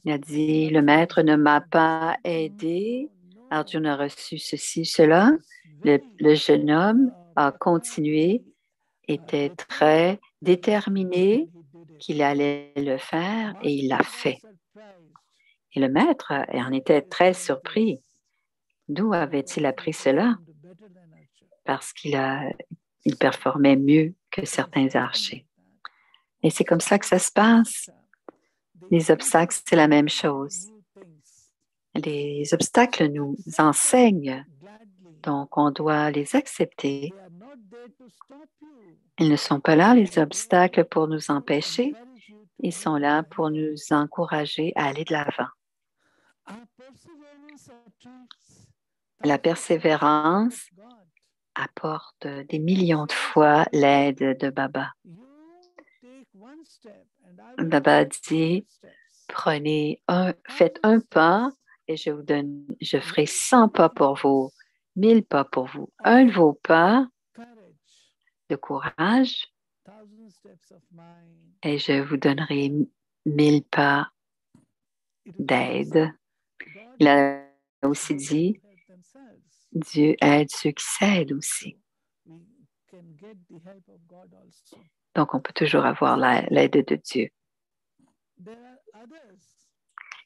Il a dit, le maître ne m'a pas aidé. Arjuna a reçu ceci, cela. Le jeune homme a continué, était très déterminé qu'il allait le faire et il l'a fait. Et le maître en était très surpris. D'où avait-il appris cela? Parce qu'il performait mieux que certains archers. Et c'est comme ça que ça se passe. Les obstacles, c'est la même chose. Les obstacles nous enseignent, donc on doit les accepter. Ils ne sont pas là, les obstacles, pour nous empêcher. Ils sont là pour nous encourager à aller de l'avant. La persévérance apporte des millions de fois l'aide de Baba. Baba dit, faites un pas et je ferai 100 pas pour vous, 1000 pas pour vous. Un de vos pas de courage et je vous donnerai 1000 pas d'aide. Il a aussi dit, Dieu aide ceux qui s'aident aussi. Donc, on peut toujours avoir l'aide de Dieu.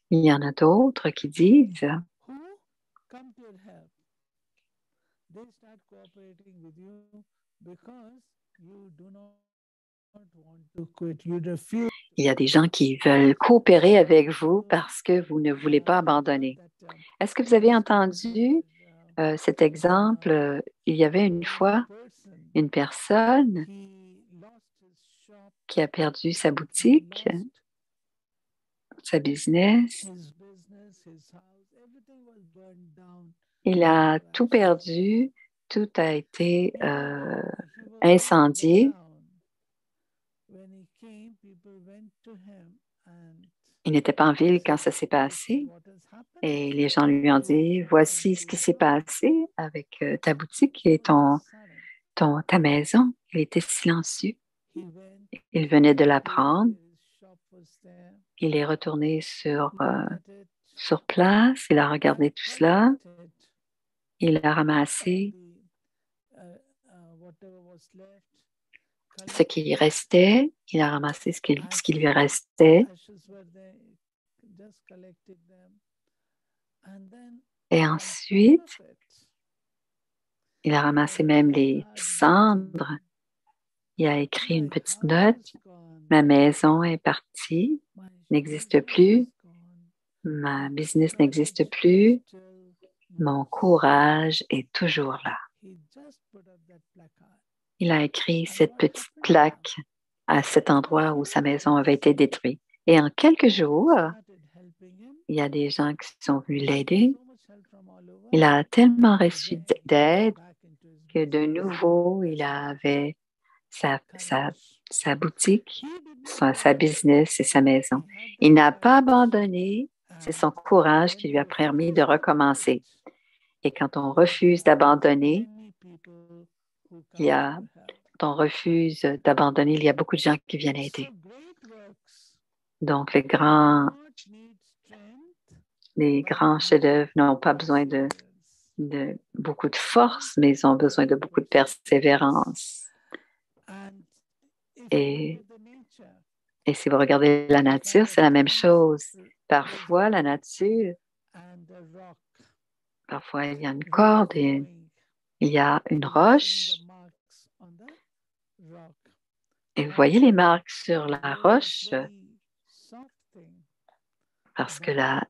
Il y en a d'autres qui disent il y a des gens qui veulent coopérer avec vous parce que vous ne voulez pas abandonner. Est-ce que vous avez entendu cet exemple? Il y avait une fois une personne qui a perdu sa boutique, sa business. Il a tout perdu, tout a été incendié. Il n'était pas en ville quand ça s'est passé et les gens lui ont dit, voici ce qui s'est passé avec ta boutique et ta maison. Il était silencieux. Il venait de l'apprendre. Il est retourné sur place. Il a regardé tout cela. Il a ramassé ce qui restait. Il a ramassé ce qui lui restait. Et ensuite, il a ramassé même les cendres. Il a écrit une petite note. Ma maison est partie, n'existe plus. Ma business n'existe plus. Mon courage est toujours là. Il a écrit cette petite plaque à cet endroit où sa maison avait été détruite. Et en quelques jours, il y a des gens qui sont venus l'aider. Il a tellement reçu d'aide que de nouveau, il avait sa boutique, sa business et sa maison. Il n'a pas abandonné. C'est son courage qui lui a permis de recommencer. Et quand on refuse d'abandonner, il y a, quand on refuse d'abandonner, il y a beaucoup de gens qui viennent aider. Donc, les grands chefs-d'œuvre n'ont pas besoin de beaucoup de force, mais ils ont besoin de beaucoup de persévérance. Et si vous regardez la nature, c'est la même chose. Parfois, la nature, parfois il y a une corde et il y a une roche. Et vous voyez les marques sur la roche parce que la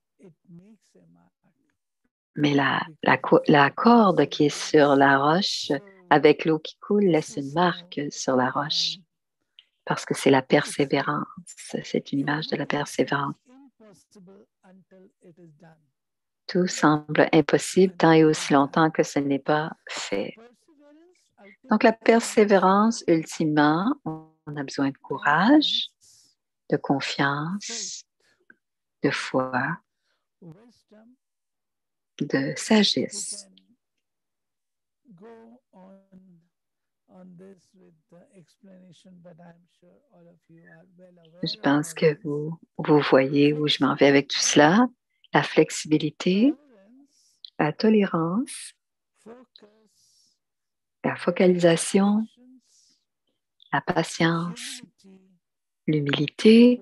corde qui est sur la roche avec l'eau qui coule laisse une marque sur la roche parce que c'est la persévérance. C'est une image de la persévérance. Tout semble impossible tant et aussi longtemps que ce n'est pas fait. Donc, la persévérance, ultimement, on a besoin de courage, de confiance, de foi, de sagesse. Je pense que vous voyez où je m'en vais avec tout cela. La flexibilité, la tolérance, la focalisation, la patience, l'humilité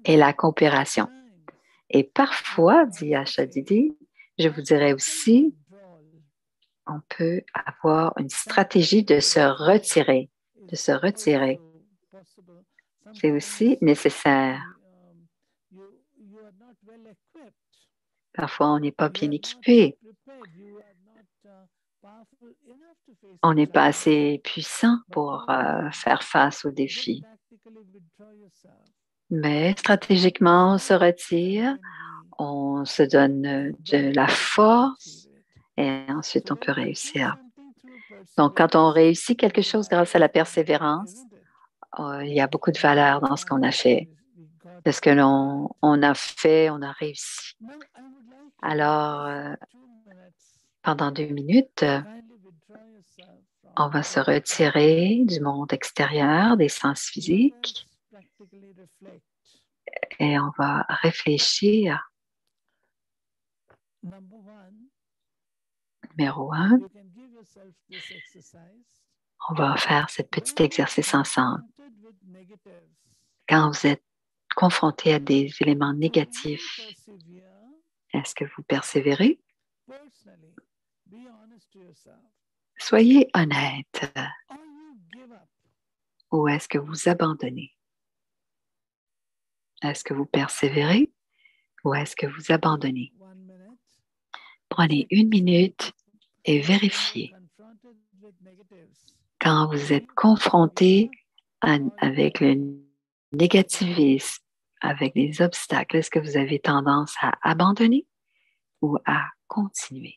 et la coopération. Et parfois, dit Ashadidi, je vous dirais aussi, on peut avoir une stratégie de se retirer, C'est aussi nécessaire. Parfois, on n'est pas bien équipé. On n'est pas assez puissant pour faire face aux défis. Mais stratégiquement, on se retire, on se donne de la force et ensuite on peut réussir. Donc, quand on réussit quelque chose grâce à la persévérance, il y a beaucoup de valeur dans ce qu'on a fait. De ce que on a fait, on a réussi. Alors, pendant 2 minutes, on va se retirer du monde extérieur, des sens physiques, et on va réfléchir. Numéro 1, on va faire ce petit exercice ensemble. Quand vous êtes confronté à des éléments négatifs, est-ce que vous persévérez? Soyez honnête. Ou est-ce que vous abandonnez? Est-ce que vous persévérez ou est-ce que vous abandonnez? Prenez 1 minute et vérifiez. Quand vous êtes confronté avec le négativisme, avec les obstacles, est-ce que vous avez tendance à abandonner ou à continuer?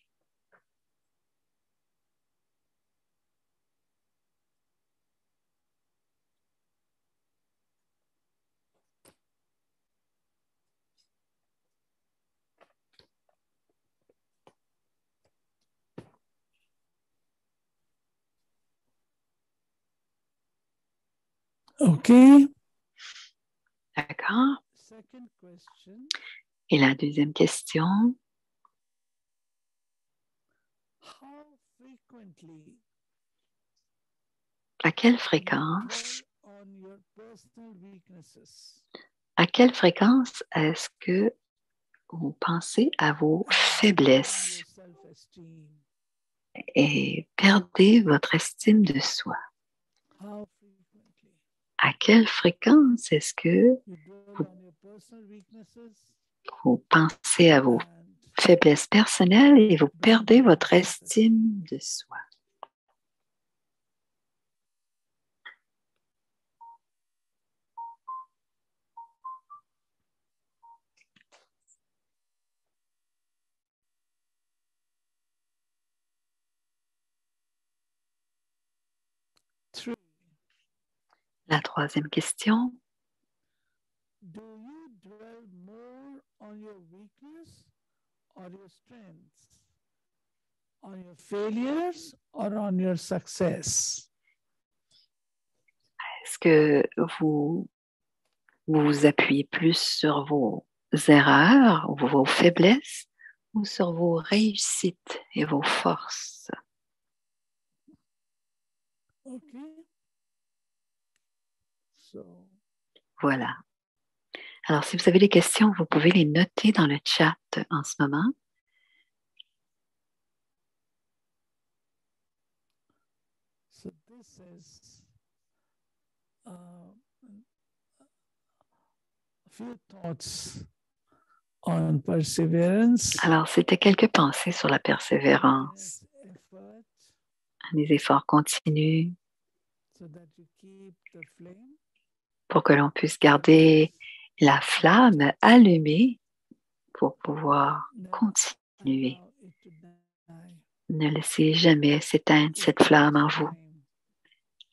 OK. D'accord. Et la deuxième question. À quelle fréquence est-ce que vous pensez à vos faiblesses et perdez votre estime de soi? À quelle fréquence est-ce que vous pensez à vos faiblesses personnelles et vous perdez votre estime de soi? La troisième question. Do you dwell more on your weakness or your strengths? On your failures or on your success? Est-ce que vous vous appuyez plus sur vos erreurs ou vos faiblesses ou sur vos réussites et vos forces? Okay. So, Voilà. Alors, si vous avez des questions, vous pouvez les noter dans le chat en ce moment. so this is a few thoughts on perseverance, Alors, c'était quelques pensées sur la persévérance, effort, des efforts continus so that you keep the flame. pour que l'on puisse garder la flamme allumée pour pouvoir continuer. Allow it to die. Ne laissez jamais s'éteindre cette flamme en vous. Time.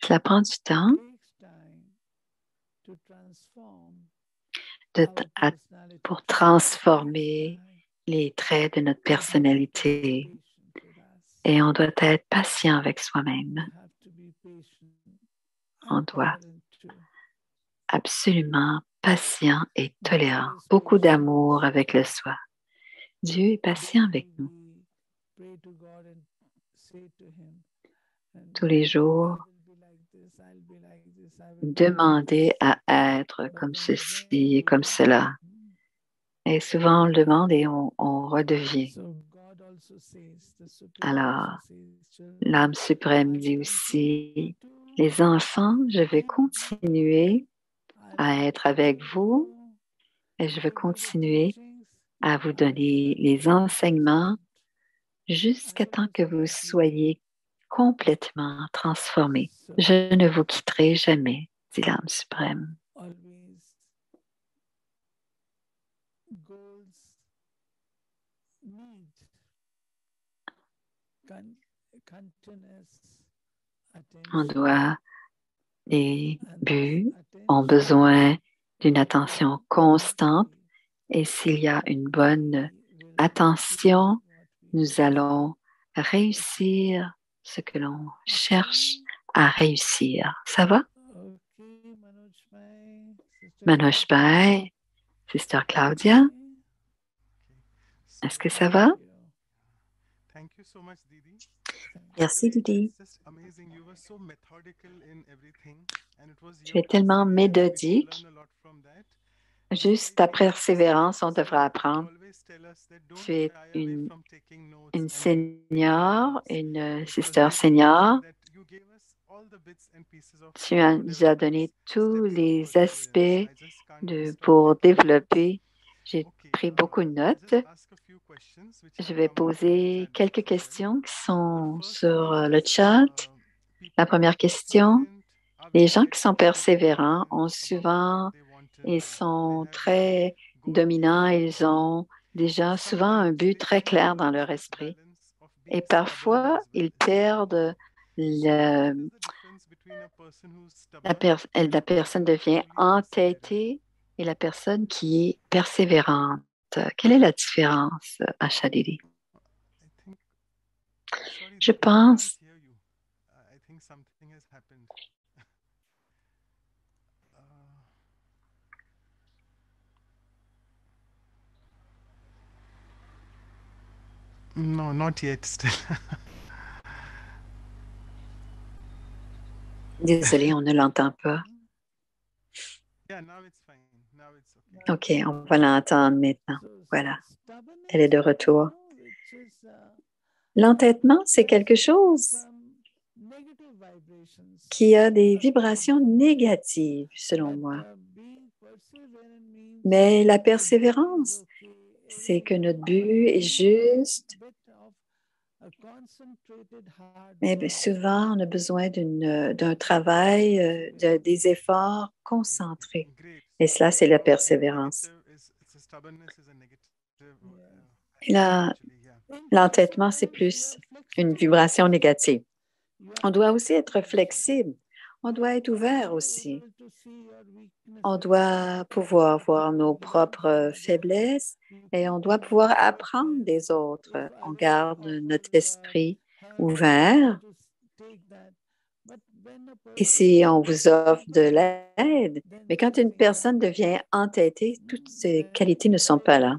Cela prend du temps Takes time to transform de- our à- personality. pour transformer les traits de notre personnalité et on doit être patient avec soi-même. On doit absolument patient et tolérant. Beaucoup d'amour avec le soi. Dieu est patient avec nous. Tous les jours, demandez à être comme ceci et comme cela. Et souvent, on le demande et on redevient. Alors, l'âme suprême dit aussi, les enfants, je vais continuer à être avec vous et je vais continuer à vous donner les enseignements jusqu'à temps que vous soyez complètement transformés. Je ne vous quitterai jamais, dit l'âme suprême. On doit, les buts ont besoin d'une attention constante et s'il y a une bonne attention, nous allons réussir ce que l'on cherche à réussir. Ça va? Manoj Bhai, Sister Claudia, est-ce que ça va? Merci, Didi. Tu es tellement méthodique. Juste ta persévérance, on devra apprendre. Tu es une senior, une sister senior. Tu nous as donné tous les aspects pour développer. J'ai pris beaucoup de notes. Je vais poser quelques questions qui sont sur le chat. La première question, les gens qui sont persévérants ont souvent, ils sont très dominants, ils ont déjà souvent un but très clair dans leur esprit. Et parfois, ils perdent la personne devient entêtée et la personne qui est persévérante. Quelle est la différence, Ashadidi? Je pense No, not yet still. Désolée, on ne l'entend pas. Yeah, now it's fine. Now it's okay. OK, on va l'entendre maintenant. Voilà, elle est de retour. L'entêtement, c'est quelque chose qui a des vibrations négatives, selon moi. Mais la persévérance, c'est que notre but est juste. Mais souvent, on a besoin d'un travail, des efforts concentrés. Et cela, c'est la persévérance. L'entêtement, c'est plus une vibration négative. On doit aussi être flexible. On doit être ouvert aussi. On doit pouvoir voir nos propres faiblesses et on doit pouvoir apprendre des autres. On garde notre esprit ouvert. Et si on vous offre de l'aide, mais quand une personne devient entêtée, toutes ces qualités ne sont pas là.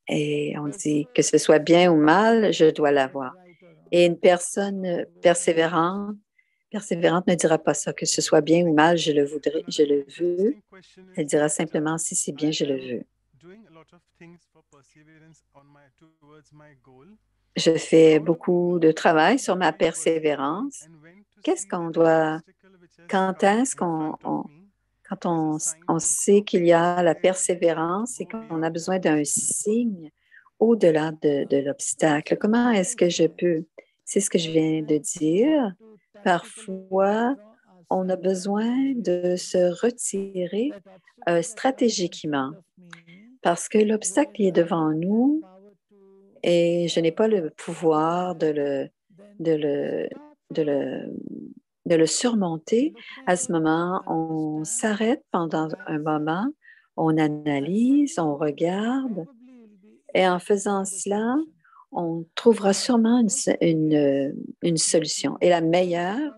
Et on dit que ce soit bien ou mal, je dois l'avoir. Et une personne persévérante ne dira pas ça, que ce soit bien ou mal, je le voudrais, je le veux. Elle dira simplement, si c'est bien, je le veux. Je fais beaucoup de travail sur ma persévérance. Qu'est-ce qu'on doit, quand est-ce qu'on, quand on sait qu'il y a la persévérance et qu'on a besoin d'un signe au-delà de l'obstacle, comment est-ce que je peux? C'est ce que je viens de dire. Parfois, on a besoin de se retirer stratégiquement parce que l'obstacle est devant nous et je n'ai pas le pouvoir de le surmonter. À ce moment, on s'arrête pendant un moment, on analyse, on regarde et en faisant cela, on trouvera sûrement une solution. Et la meilleure,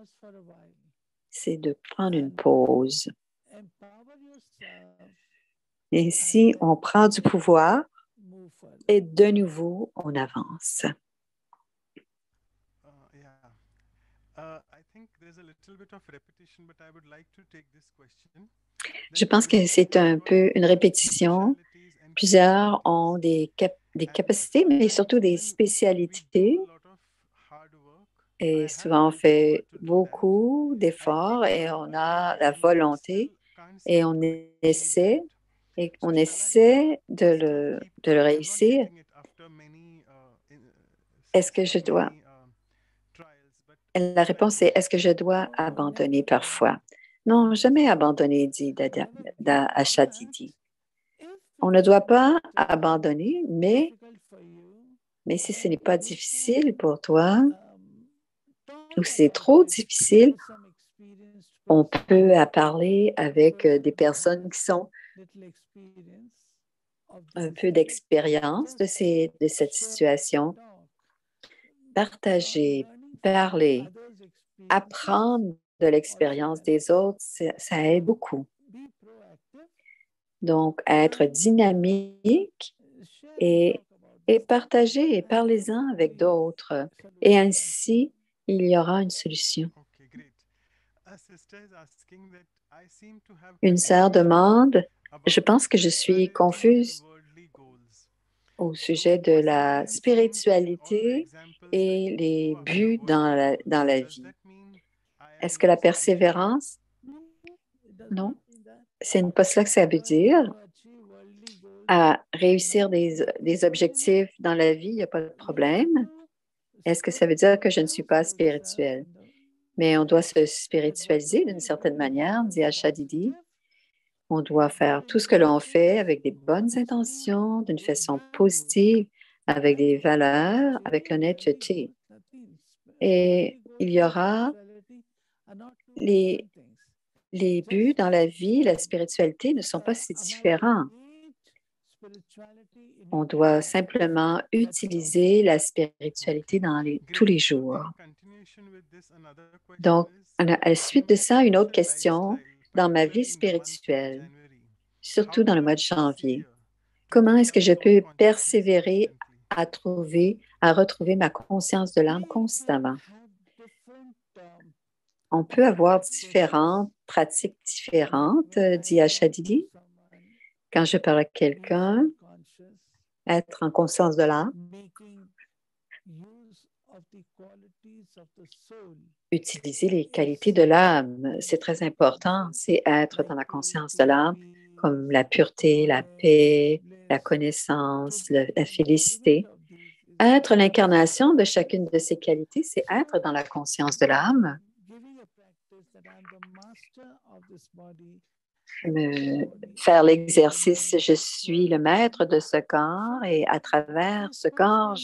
c'est de prendre une pause. Et si on prend du pouvoir, et de nouveau, on avance. Je pense que c'est un peu une répétition. Plusieurs ont des capacités, mais surtout des spécialités. Et souvent, on fait beaucoup d'efforts et on a la volonté et on essaie de le réussir. Est-ce que je dois? La réponse est, est-ce que je dois abandonner parfois? Non, jamais abandonner, dit Asha Didi. On ne doit pas abandonner, mais si ce n'est pas difficile pour toi ou c'est trop difficile, on peut parler avec des personnes qui sont un peu d'expérience de cette situation. Partager, parler, apprendre de l'expérience des autres, ça aide beaucoup. Donc, être dynamique et partager et parlez-en avec d'autres. Et ainsi, il y aura une solution. Une sœur demande, je pense que je suis confuse au sujet de la spiritualité et les buts dans la vie. Est-ce que la persévérance? Non, ce n'est pas cela que ça veut dire. À réussir des objectifs dans la vie, il n'y a pas de problème. Est-ce que ça veut dire que je ne suis pas spirituelle? Mais on doit se spiritualiser d'une certaine manière, dit Asha Didi. On doit faire tout ce que l'on fait avec des bonnes intentions, d'une façon positive, avec des valeurs, avec l'honnêteté. Et il y aura les buts dans la vie, la spiritualité ne sont pas si différents. On doit simplement utiliser la spiritualité dans tous les jours. Donc, à la suite de ça, une autre question dans ma vie spirituelle, surtout dans le mois de janvier. Comment est-ce que je peux persévérer à retrouver ma conscience de l'âme constamment? On peut avoir différentes pratiques différentes, dit Asha Didi. Quand je parle à quelqu'un, être en conscience de l'âme, utiliser les qualités de l'âme, c'est très important. C'est être dans la conscience de l'âme, comme la pureté, la paix, la connaissance, la félicité. Être l'incarnation de chacune de ces qualités, c'est être dans la conscience de l'âme. Faire l'exercice, je suis le maître de ce corps et à travers ce corps,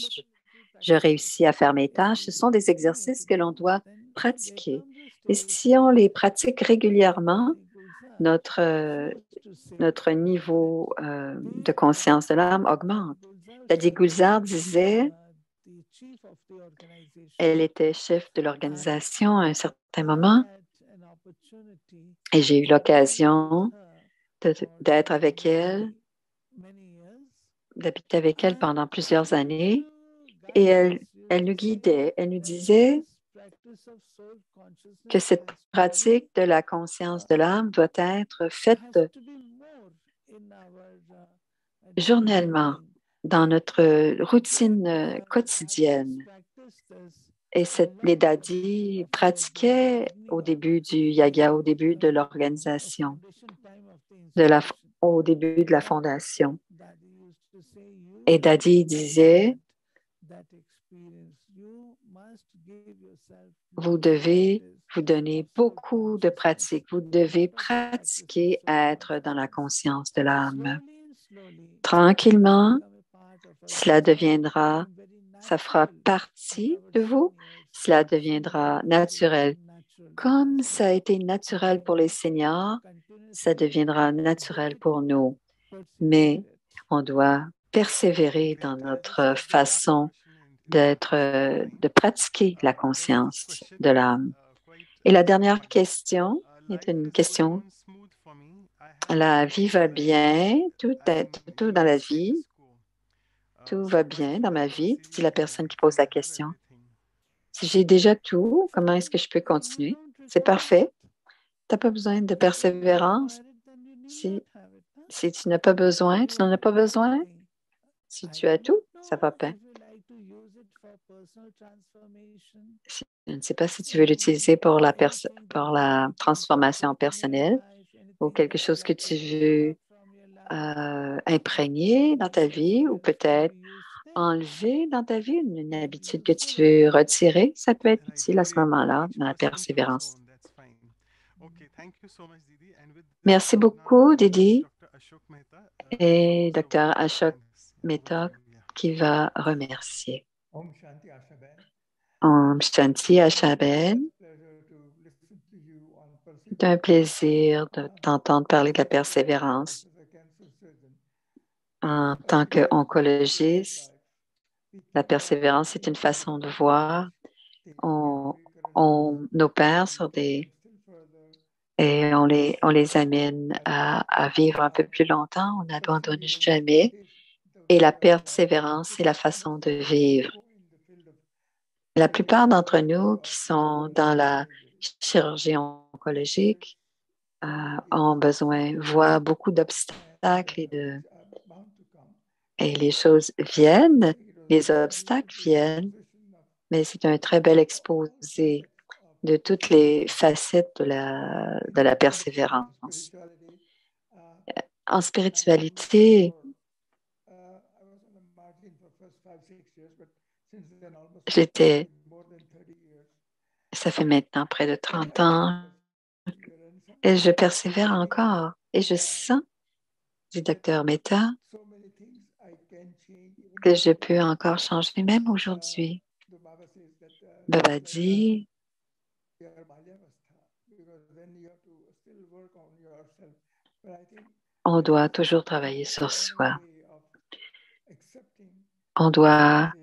je réussis à faire mes tâches. Ce sont des exercices que l'on doit pratiquer. Et si on les pratique régulièrement, notre niveau de conscience de l'âme augmente. Dadi Gulzar disait, elle était chef de l'organisation à un certain moment et j'ai eu l'occasion d'être avec elle, d'habiter avec elle pendant plusieurs années et elle nous guidait, elle nous disait que cette pratique de la conscience de l'âme doit être faite journellement dans notre routine quotidienne. Et les dadis pratiquaient au début du yaga, au début de l'organisation, au début de la fondation. Et Dadi disait, vous devez vous donner beaucoup de pratique. Vous devez pratiquer à être dans la conscience de l'âme. Tranquillement, ça fera partie de vous, cela deviendra naturel. Comme ça a été naturel pour les seniors, ça deviendra naturel pour nous. Mais on doit persévérer dans notre façon de pratiquer la conscience de l'âme. Et la dernière question est une question. La vie va bien, tout dans la vie, tout va bien dans ma vie, c'est la personne qui pose la question. Si j'ai déjà tout, comment est-ce que je peux continuer? C'est parfait. Tu n'as pas besoin de persévérance. Si tu n'as pas besoin, tu n'en as pas besoin. Si tu as tout, ça va bien. Je ne sais pas si tu veux l'utiliser pour la transformation personnelle ou quelque chose que tu veux imprégner dans ta vie ou peut-être enlever dans ta vie, une habitude que tu veux retirer. Ça peut être utile à ce moment-là, dans la persévérance. Merci beaucoup, Didi. Et Dr. Ashok Mehta qui va remercier. Om Shanti Ashaben. C'est un plaisir de t'entendre parler de la persévérance. En tant qu'oncologiste, la persévérance est une façon de voir. On opère sur et on les amène à vivre un peu plus longtemps. On n'abandonne jamais. Et la persévérance, c'est la façon de vivre. La plupart d'entre nous qui sont dans la chirurgie oncologique voient beaucoup d'obstacles et les choses viennent, les obstacles viennent, mais c'est un très bel exposé de toutes les facettes de la persévérance. En spiritualité, ça fait maintenant près de 30 ans, et je persévère encore. Et je sens, dit Dr. Mehta, que je peux encore changer, même aujourd'hui. Baba dit, on doit toujours travailler sur soi. On doit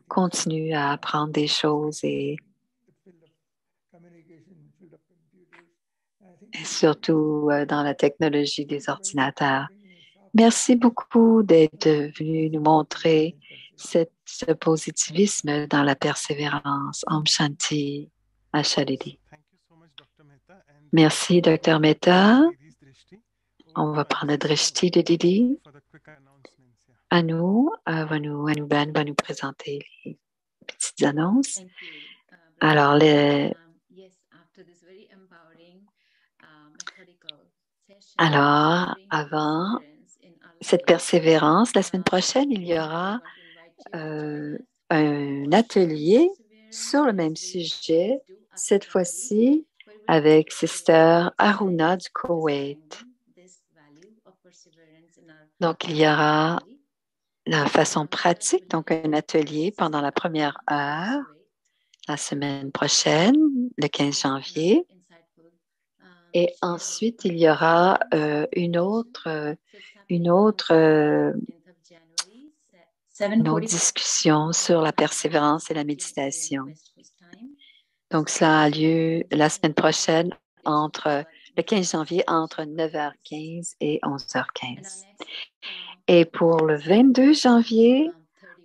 continuer à apprendre des choses et surtout dans la technologie des ordinateurs. Merci beaucoup d'être venu nous montrer ce positivisme dans la persévérance. Om Shanti Ashalidi. Merci, Dr. Mehta. On va prendre le drishti de Didi. Anu va nous présenter les petites annonces. Alors, avant cette persévérance, la semaine prochaine, il y aura un atelier sur le même sujet, cette fois-ci avec Sister Aruna du Koweït. Donc, il y aura la façon pratique, donc un atelier pendant la première heure, la semaine prochaine, le 15 janvier. Et ensuite, il y aura une autre discussion sur la persévérance et la méditation. Donc, cela a lieu la semaine prochaine le 15 janvier entre 9h15 et 11h15. Et pour le 22 janvier,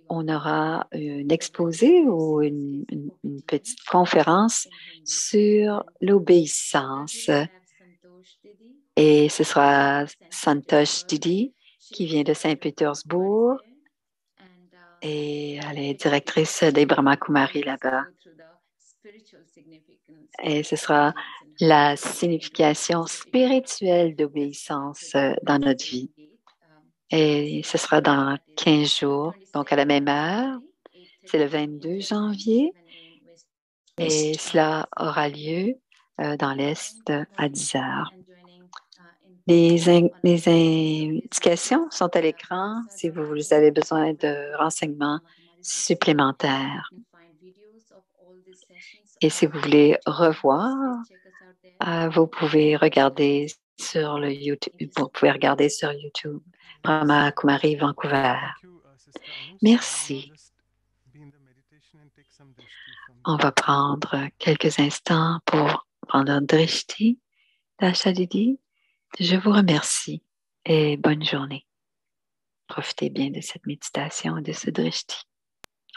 on aura un exposé ou une petite conférence sur l'obéissance. Et ce sera Santosh Didi qui vient de Saint-Pétersbourg et elle est directrice des Brahma Kumaris là-bas. Et ce sera la signification spirituelle d'obéissance dans notre vie. Et ce sera dans 15 jours, donc à la même heure. C'est le 22 janvier et cela aura lieu dans l'Est à 10 heures. Les indications sont à l'écran si vous avez besoin de renseignements supplémentaires. Et si vous voulez revoir, vous pouvez regarder sur YouTube. Vous pouvez regarder sur YouTube. Brahma Kumari Vancouver. Merci. On va prendre quelques instants pour prendre un drishti d'Asha Didi. Je vous remercie et bonne journée. Profitez bien de cette méditation et de ce drishti.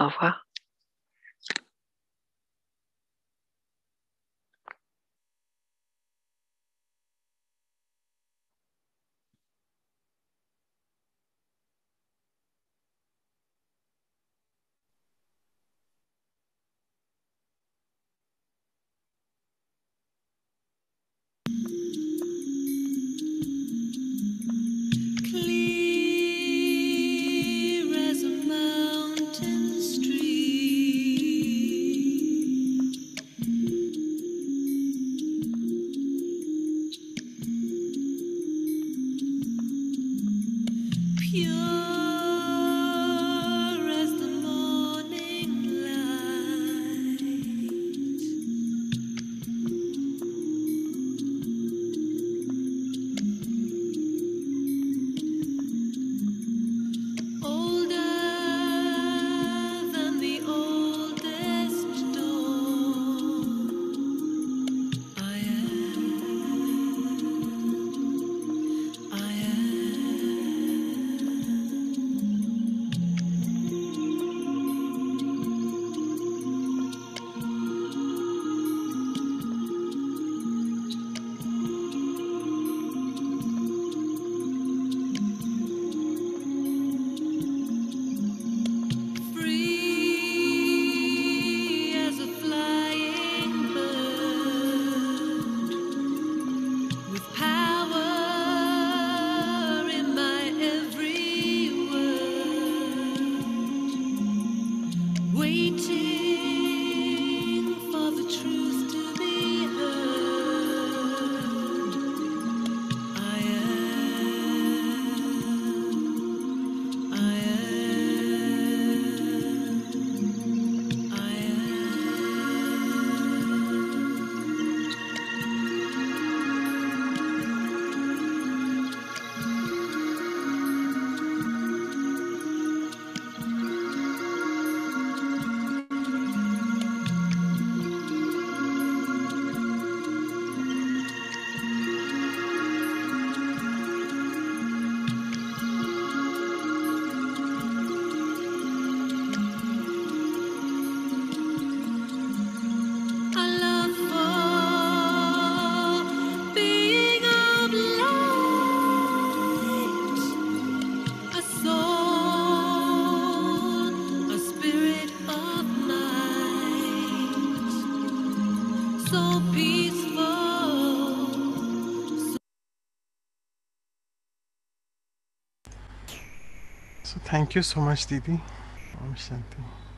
Au revoir. So thank you so much, Didi. Om Shanti.